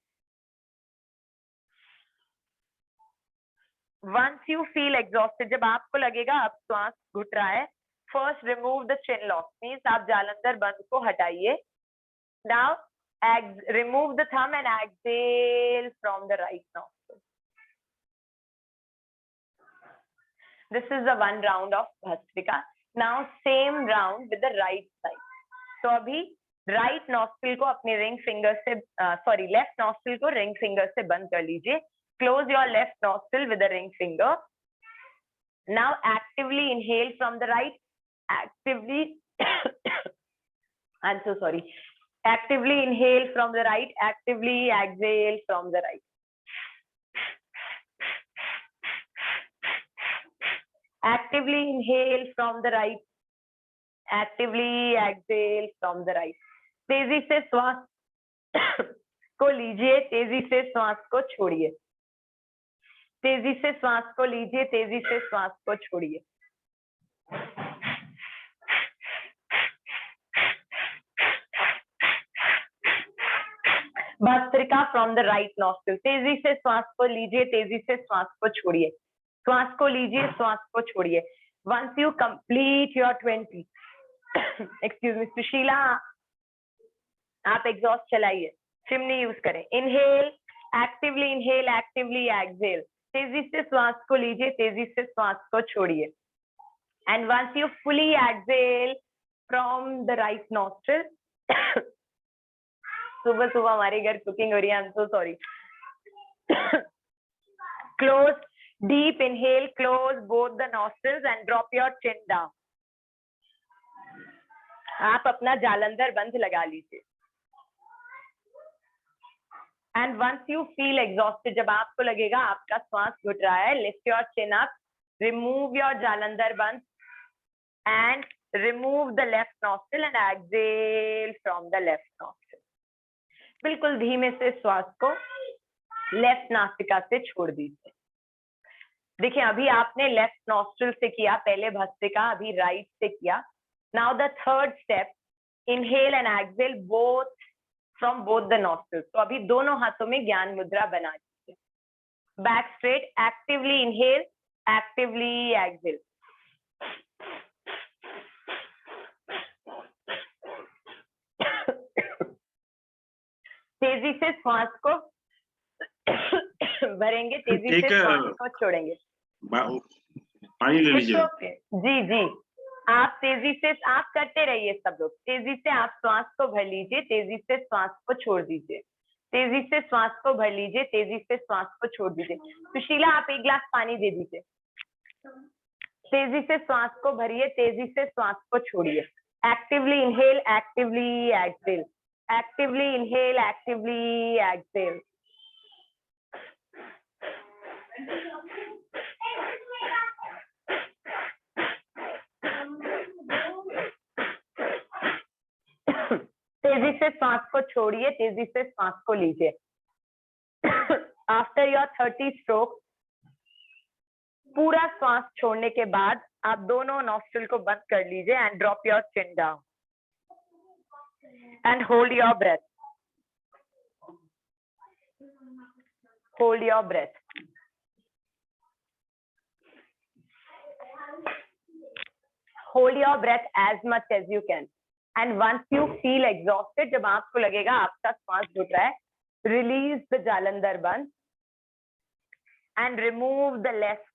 वंस यू फील एग्जॉस्टेड, जब आपको लगेगा अब श्वास घुट रहा है, first remove the chin lock means आप जालंधर बंद को हटाइए। Now remove the thumb and exhale from the right nostril. This is the one round of bhastrika. Now same round with the right side. तो अभी राइट नॉस्ट्रिल को अपने ring finger से, sorry left nostril को रिंग फिंगर से बंद कर लीजिए। Close your left nostril with the ring finger. Now actively inhale from the right, actively I am so sorry, actively inhale from the right, actively exhale from the right. Actively inhale from the right, actively exhale from the right. तेजी से श्वास को लीजिए, तेजी से श्वास को छोड़िए, तेजी से श्वास को लीजिए, तेजी से श्वास को छोड़िए। Bhastrika from the right nostril, तेजी से श्वास को लीजिए, तेजी से श्वास को छोड़िए, श्वास को लीजिए, श्वास को छोड़िए। Once you complete your 20, excuse me Sushila, आप एग्जॉस्ट चलाइए, चिमनी यूज करें। Inhale, actively inhale, actively exhale, तेजी से श्वास को लीजिए, तेजी से श्वास को छोड़िए। And once you fully exhale from the right nostril, सुबह सुबह हमारे घर कुकिंग हो रही है, I am so sorry. Close, deep inhale, close both the nostrils and drop your chin down. आप अपना जालंधर बंद लगा लीजिए। And once you feel exhausted, जब आपको लगेगा आपका श्वास घुट रहा है, lift your chin up, remove your Jalandhar bandh and remove the left nostril and exhale from the left nostril. बिल्कुल धीमे से श्वास को लेफ्ट नासिका से छोड़ दीजिए। देखिए अभी आपने लेफ्ट नॉस्ट्रिल से किया, पहले भस्त्रिका, अभी राइट से किया। Now the third step, inhale and exhale both from both the nostrils. तो अभी दोनों हाथों में ज्ञान मुद्रा बना दीजिए। Back straight, actively inhale, actively exhale. तेजी से श्वास को भरेंगे, तेजी से श्वास को छोड़ेंगे। पानी ले लीजिए। जी जी, आप तेजी से, आप करते रहिए सब लोग। तेजी से आप श्वास को भर लीजिए, तेजी से श्वास को छोड़ दीजिए, तेजी से श्वास को भर लीजिए, तेजी से श्वास को छोड़ दीजिए। सुशीला आप एक गिलास पानी दे दीजिए। तेजी से श्वास को भरिए, तेजी से श्वास को छोड़िए। Actively inhale, actively exhale, actively inhale, actively exhale. तेजी से श्वास को छोड़िए, तेजी से श्वास को लीजिए। आफ्टर योर 30 स्ट्रोक, पूरा श्वास छोड़ने के बाद आप दोनों नॉस्ट्रिल को बंद कर लीजिए and drop your chin down and hold your breath, hold your breath. Hold your breath as much as you can. And once you feel exhausted, जब आपको लगेगा आपका श्वास घुट रहा है, release the Jalandhar Bandh and remove the left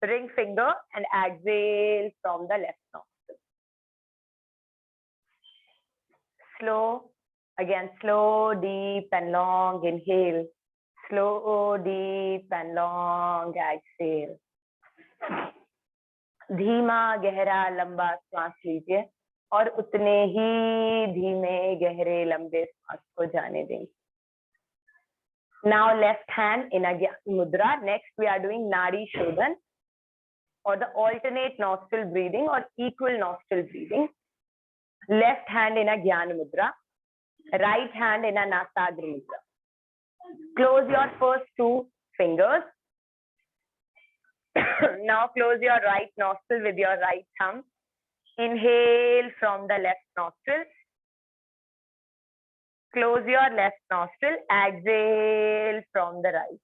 ring finger and exhale from the left nostril. Slow, again slow, deep and long inhale. Slow, deep and long exhale. धीमा गहरा लंबा श्वास लीजिए और उतने ही धीमे गहरे लंबे श्वास को जाने देंगे। Now left hand in a mudra. Next we are doing Nadi Shodhan or the alternate nostril breathing or equal nostril breathing. Left hand in a Gyan Mudra, right hand in a Nasagra Mudra. Close your first two fingers. Now close your right nostril with your right thumb. Inhale from the left nostril. Close your left nostril. Exhale from the right.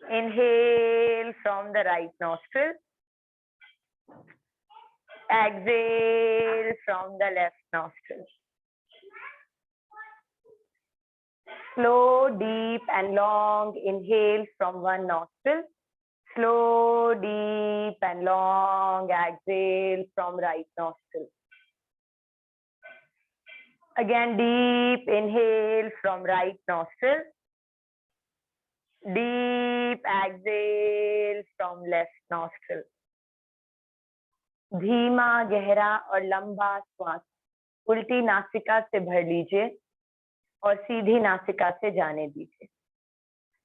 Inhale from the right nostril. Exhale from the left nostril. Slow, deep and long inhale from one nostril. Slow, deep and long exhale from right nostril. Again, deep inhale from right nostril. Deep exhale from left nostril. धीमा गहरा और लंबा श्वास उल्टी नासिका से भर लीजिए और सीधी नासिका से जाने दीजिए।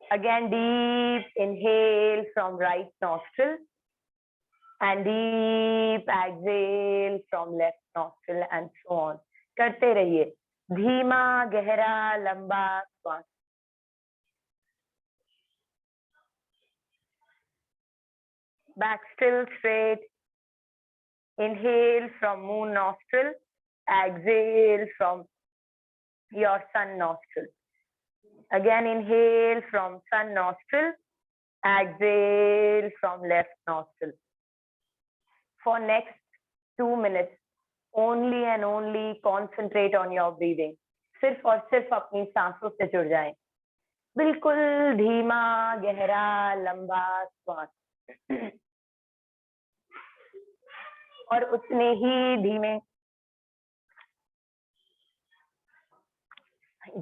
Again, deep inhale from right nostril and deep exhale from left nostril and so on. करते रहिए, धीमा गहरा लंबा श्वास। Back still straight. Inhale from moon nostril, exhale from your sun nostril. Again, inhale from sun nostril, exhale from left nostril. For next 2 minutes, only and only concentrate on your breathing. सिर्फ और सिर्फ अपनी सांसों से जुड़ जाएं। बिल्कुल धीमा गहरा लंबा श्वास और उतने ही धीमे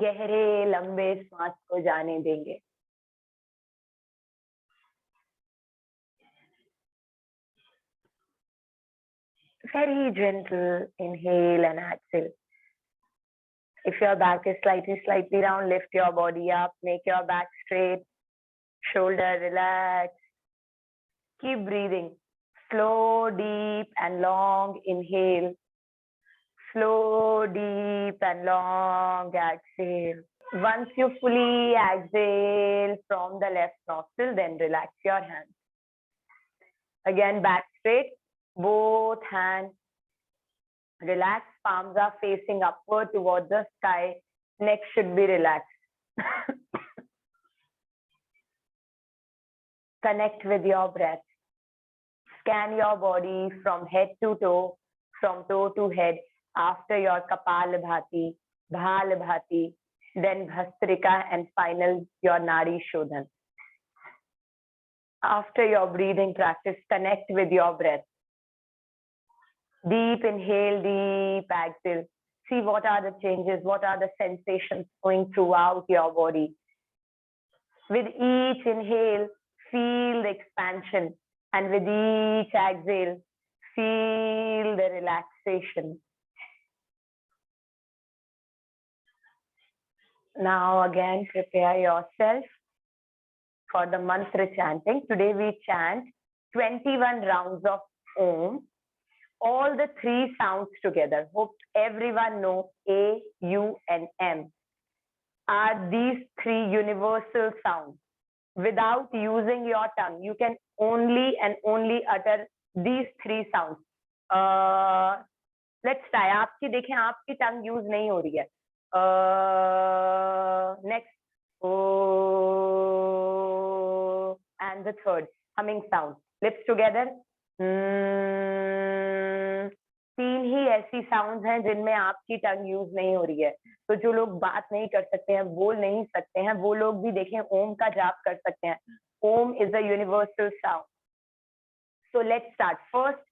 गहरे लंबे श्वास को जाने देंगे। Very gentle inhale and exhale. If your back is slightly round, lift your body up, make your back straight, shoulder relax. Keep breathing. Slow, deep and long inhale. Slow, deep and long exhale. Once you fully exhale from the left nostril, then relax your hands. Again, back straight, both hands. Relax, palms are facing upward towards the sky. Neck should be relaxed. Connect with your breath. Scan your body from head to toe, from toe to head, after your Kapalabhati, Bhalabhati, then Bhastrika, and final your Nadi Shodhan. After your breathing practice, connect with your breath. Deep inhale, deep exhale. See what are the changes, what are the sensations going throughout your body. With each inhale, feel the expansion, and with each exhale, feel the relaxation. Now again, prepare yourself for the mantra chanting. Today we chant 21 rounds of Om, all the three sounds together. Hope everyone knows A, U, and M are these three universal sounds. Without using your tongue, you can only and only utter these three sounds. Let's try. आपकी देखें, आपकी tongue use नहीं हो रही है. Next, oh, and the third humming sound. Lips together. तीन ही ऐसी sounds हैं जिनमें आपकी टंग यूज नहीं हो रही है. तो जो लोग बात नहीं कर सकते हैं, बोल नहीं सकते हैं, वो लोग भी देखें ओम का जाप कर सकते हैं. Om is a universal sound. So let's start. First,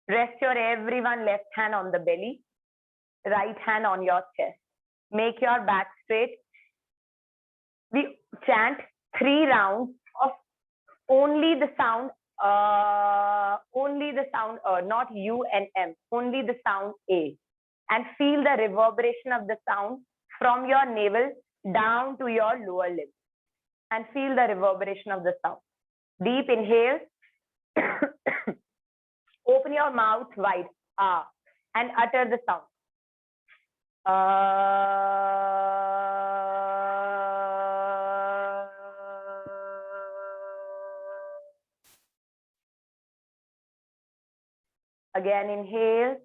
rest your everyone left hand on the belly, right hand on your chest. Make your back straight. We chant 3 rounds of only the sound, not U and M, only the sound A, and feel the reverberation of the sound from your navel down to your lower lip, and feel the reverberation of the sound. Deep inhale. Open your mouth wide, and utter the sound. Again, inhale.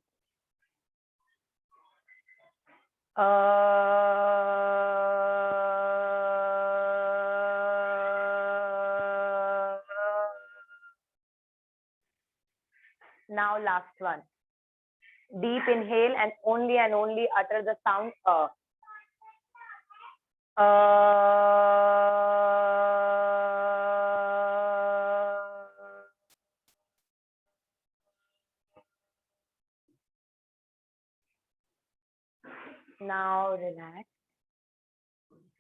Now last one. Deep inhale and only utter the sound Now relax.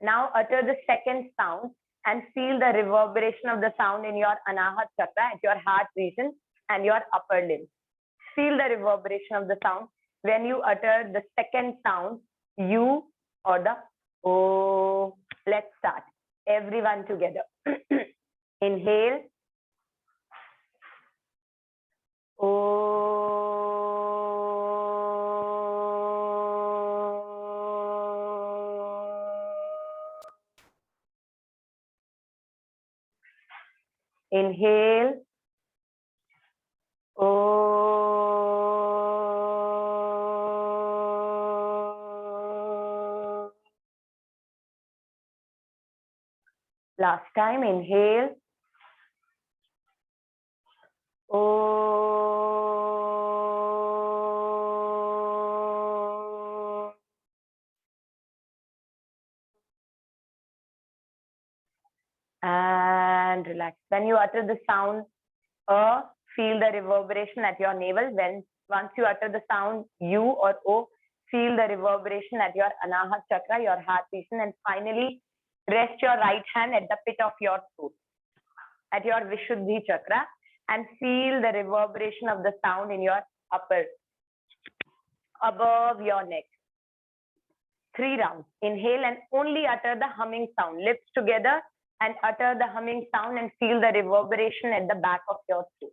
Now utter the second sound and feel the reverberation of the sound in your Anahat Chakra at your heart region and your upper limb. Feel the reverberation of the sound when you utter the second sound, U or the O. Let's start. Everyone together. Inhale. O. Inhale. Last time, inhale. And relax. When you utter the sound feel the reverberation at your navel. Once you utter the sound U or O, feel the reverberation at your Anahat Chakra, your heart region, and finally rest your right hand at the pit of your throat, at your Vishuddhi Chakra, and feel the reverberation of the sound in your upper above your neck. 3 rounds. Inhale and only utter the humming sound. Lips together and utter the humming sound and feel the reverberation at the back of your throat.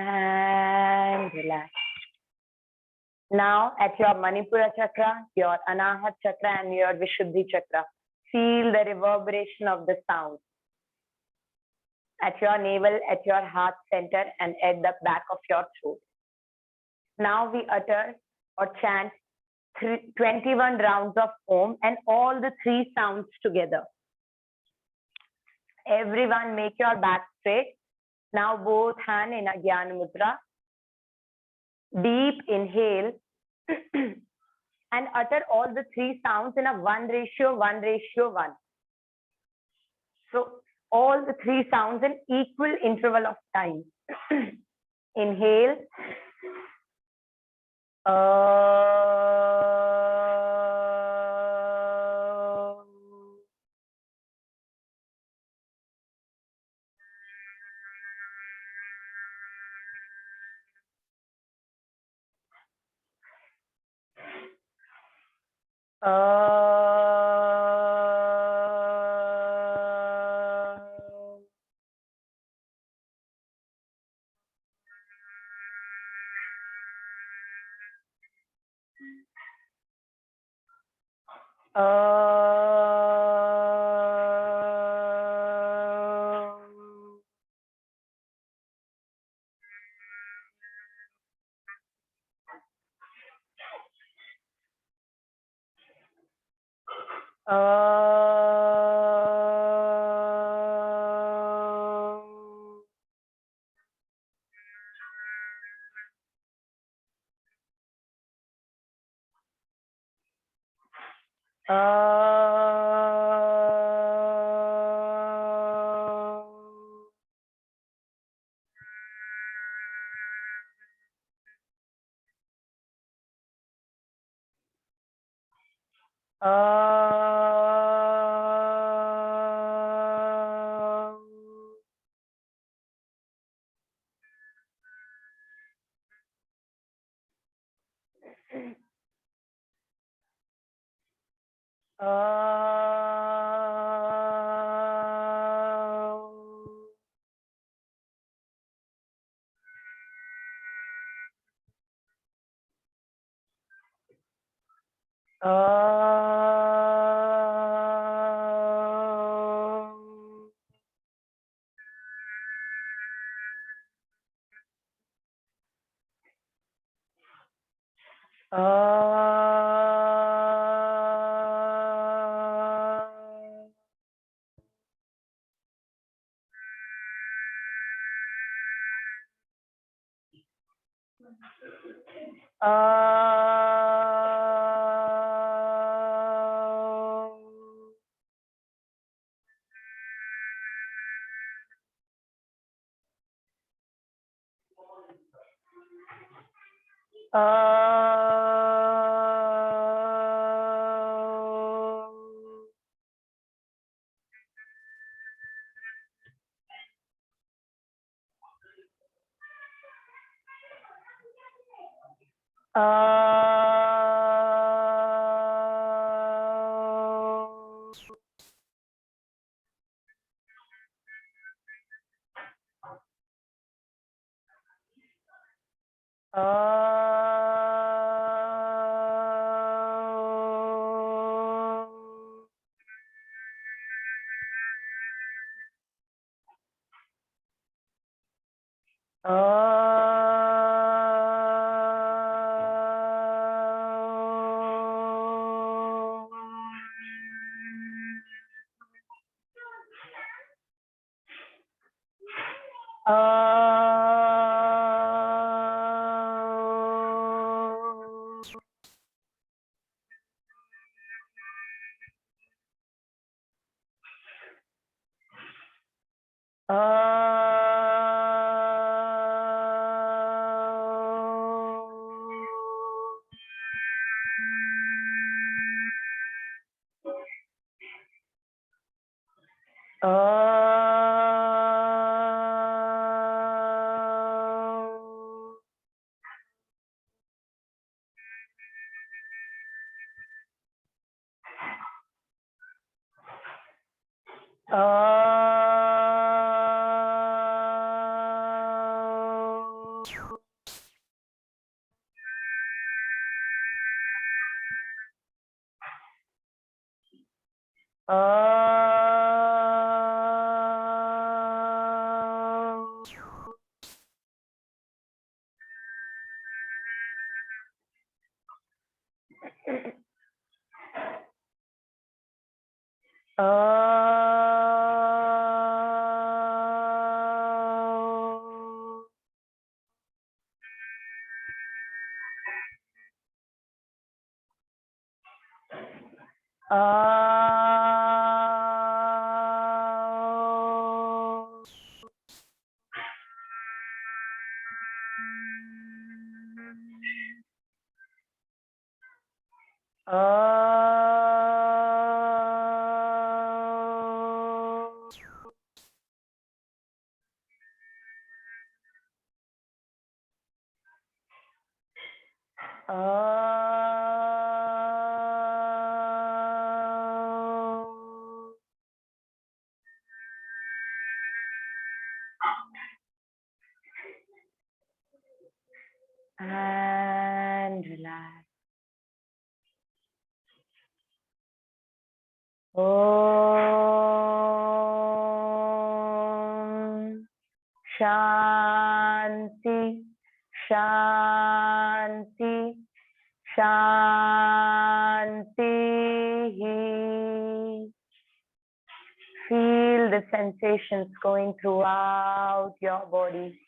And relax. Now at your Manipura chakra, your Anahat chakra and your Vishuddhi chakra, feel the reverberation of the sound at your navel, at your heart center and at the back of your throat. Now we utter or chant 21 rounds of Om and all the 3 sounds together. Everyone make your back straight. Now both hands in a Jnana Mudra. Deep inhale and utter all the 3 sounds in a 1:1:1. So all the 3 sounds in equal interval of time. Inhale. And relax. Om Shanti, Shanti, Shanti. Feel the sensations going throughout your body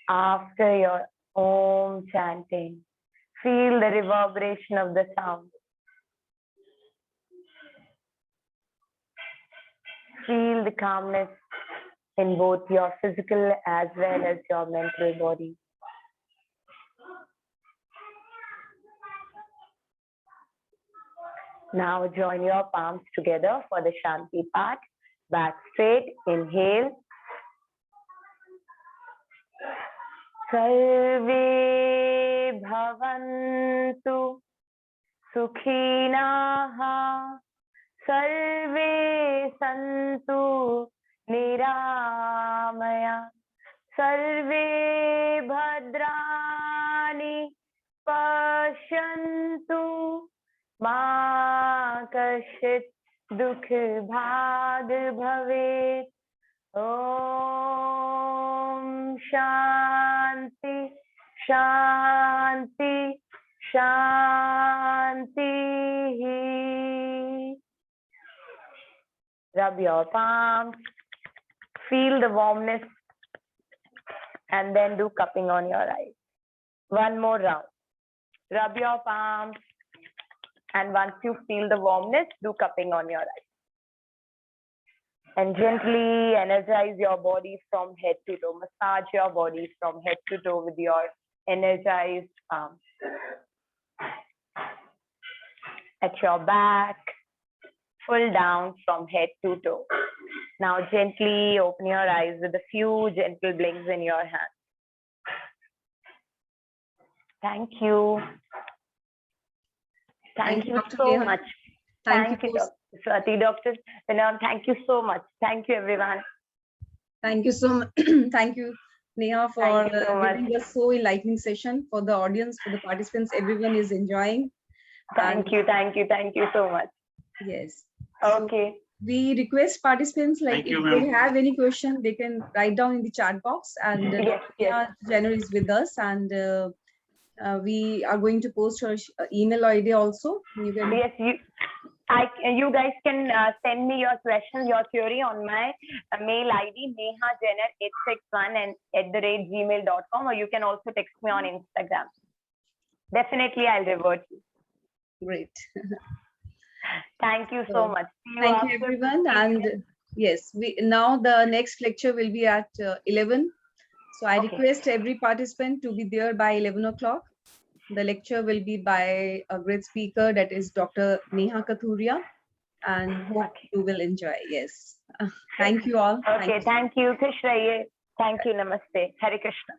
after your Om chanting. Feel the reverberation of the sound. Feel the calmness in both your physical as well as your mental body. Now join your palms together for the Shanti part. Back straight, inhale. Sarve bhavantu sukhinaha, sarve santu niramaya, sarve bhadrani pashyantu, ma kashit dukh bhag bhavet. Om Shanti, Shanti, Shanti. Rub your palms, feel the warmness, and then do cupping on your eyes. One more round. Rub your palms, and once you feel the warmness, do cupping on your eyes. And gently energize your body from head to toe. Massage your body from head to toe with your energized palms. At your back, full down from head to toe. Now gently open your eyes with a few gentle blinks in your hand. Thank you. Thank you Dr. so Neha. much. Thank you. Dr. Swati, Dr. Vinod, thank you so much. Thank you, everyone. Thank you so much. Thank you, Neha, for Thank you so much. giving us so enlightening session for the audience, for the participants. Everyone is enjoying. Thank you so much. Yes. Okay. So we request participants, like, Thank you, if they ma'am. have any question, they can write down in the chat box. And Yes, Dr. yes. Neha Jainur is with us, and we are going to post her email ID also. You can. Yes, You guys can send me your questions, your query on my mail ID, nehajenner861 and @gmail.com, or you can also text me on Instagram. Definitely, I'll revert you. Great. Thank you so So, much. See you Thank you, after everyone. 15 And minutes. yes, we now the next lecture will be at 11. So I Okay. request every participant to be there by 11 o'clock. The lecture will be by a great speaker, that is Dr. Neha Kathuria, and hope Okay. you will enjoy. Yes. Thank you all. Thank Okay, you. thank you. Krish Raye. Thank you. Namaste. Hare Krishna.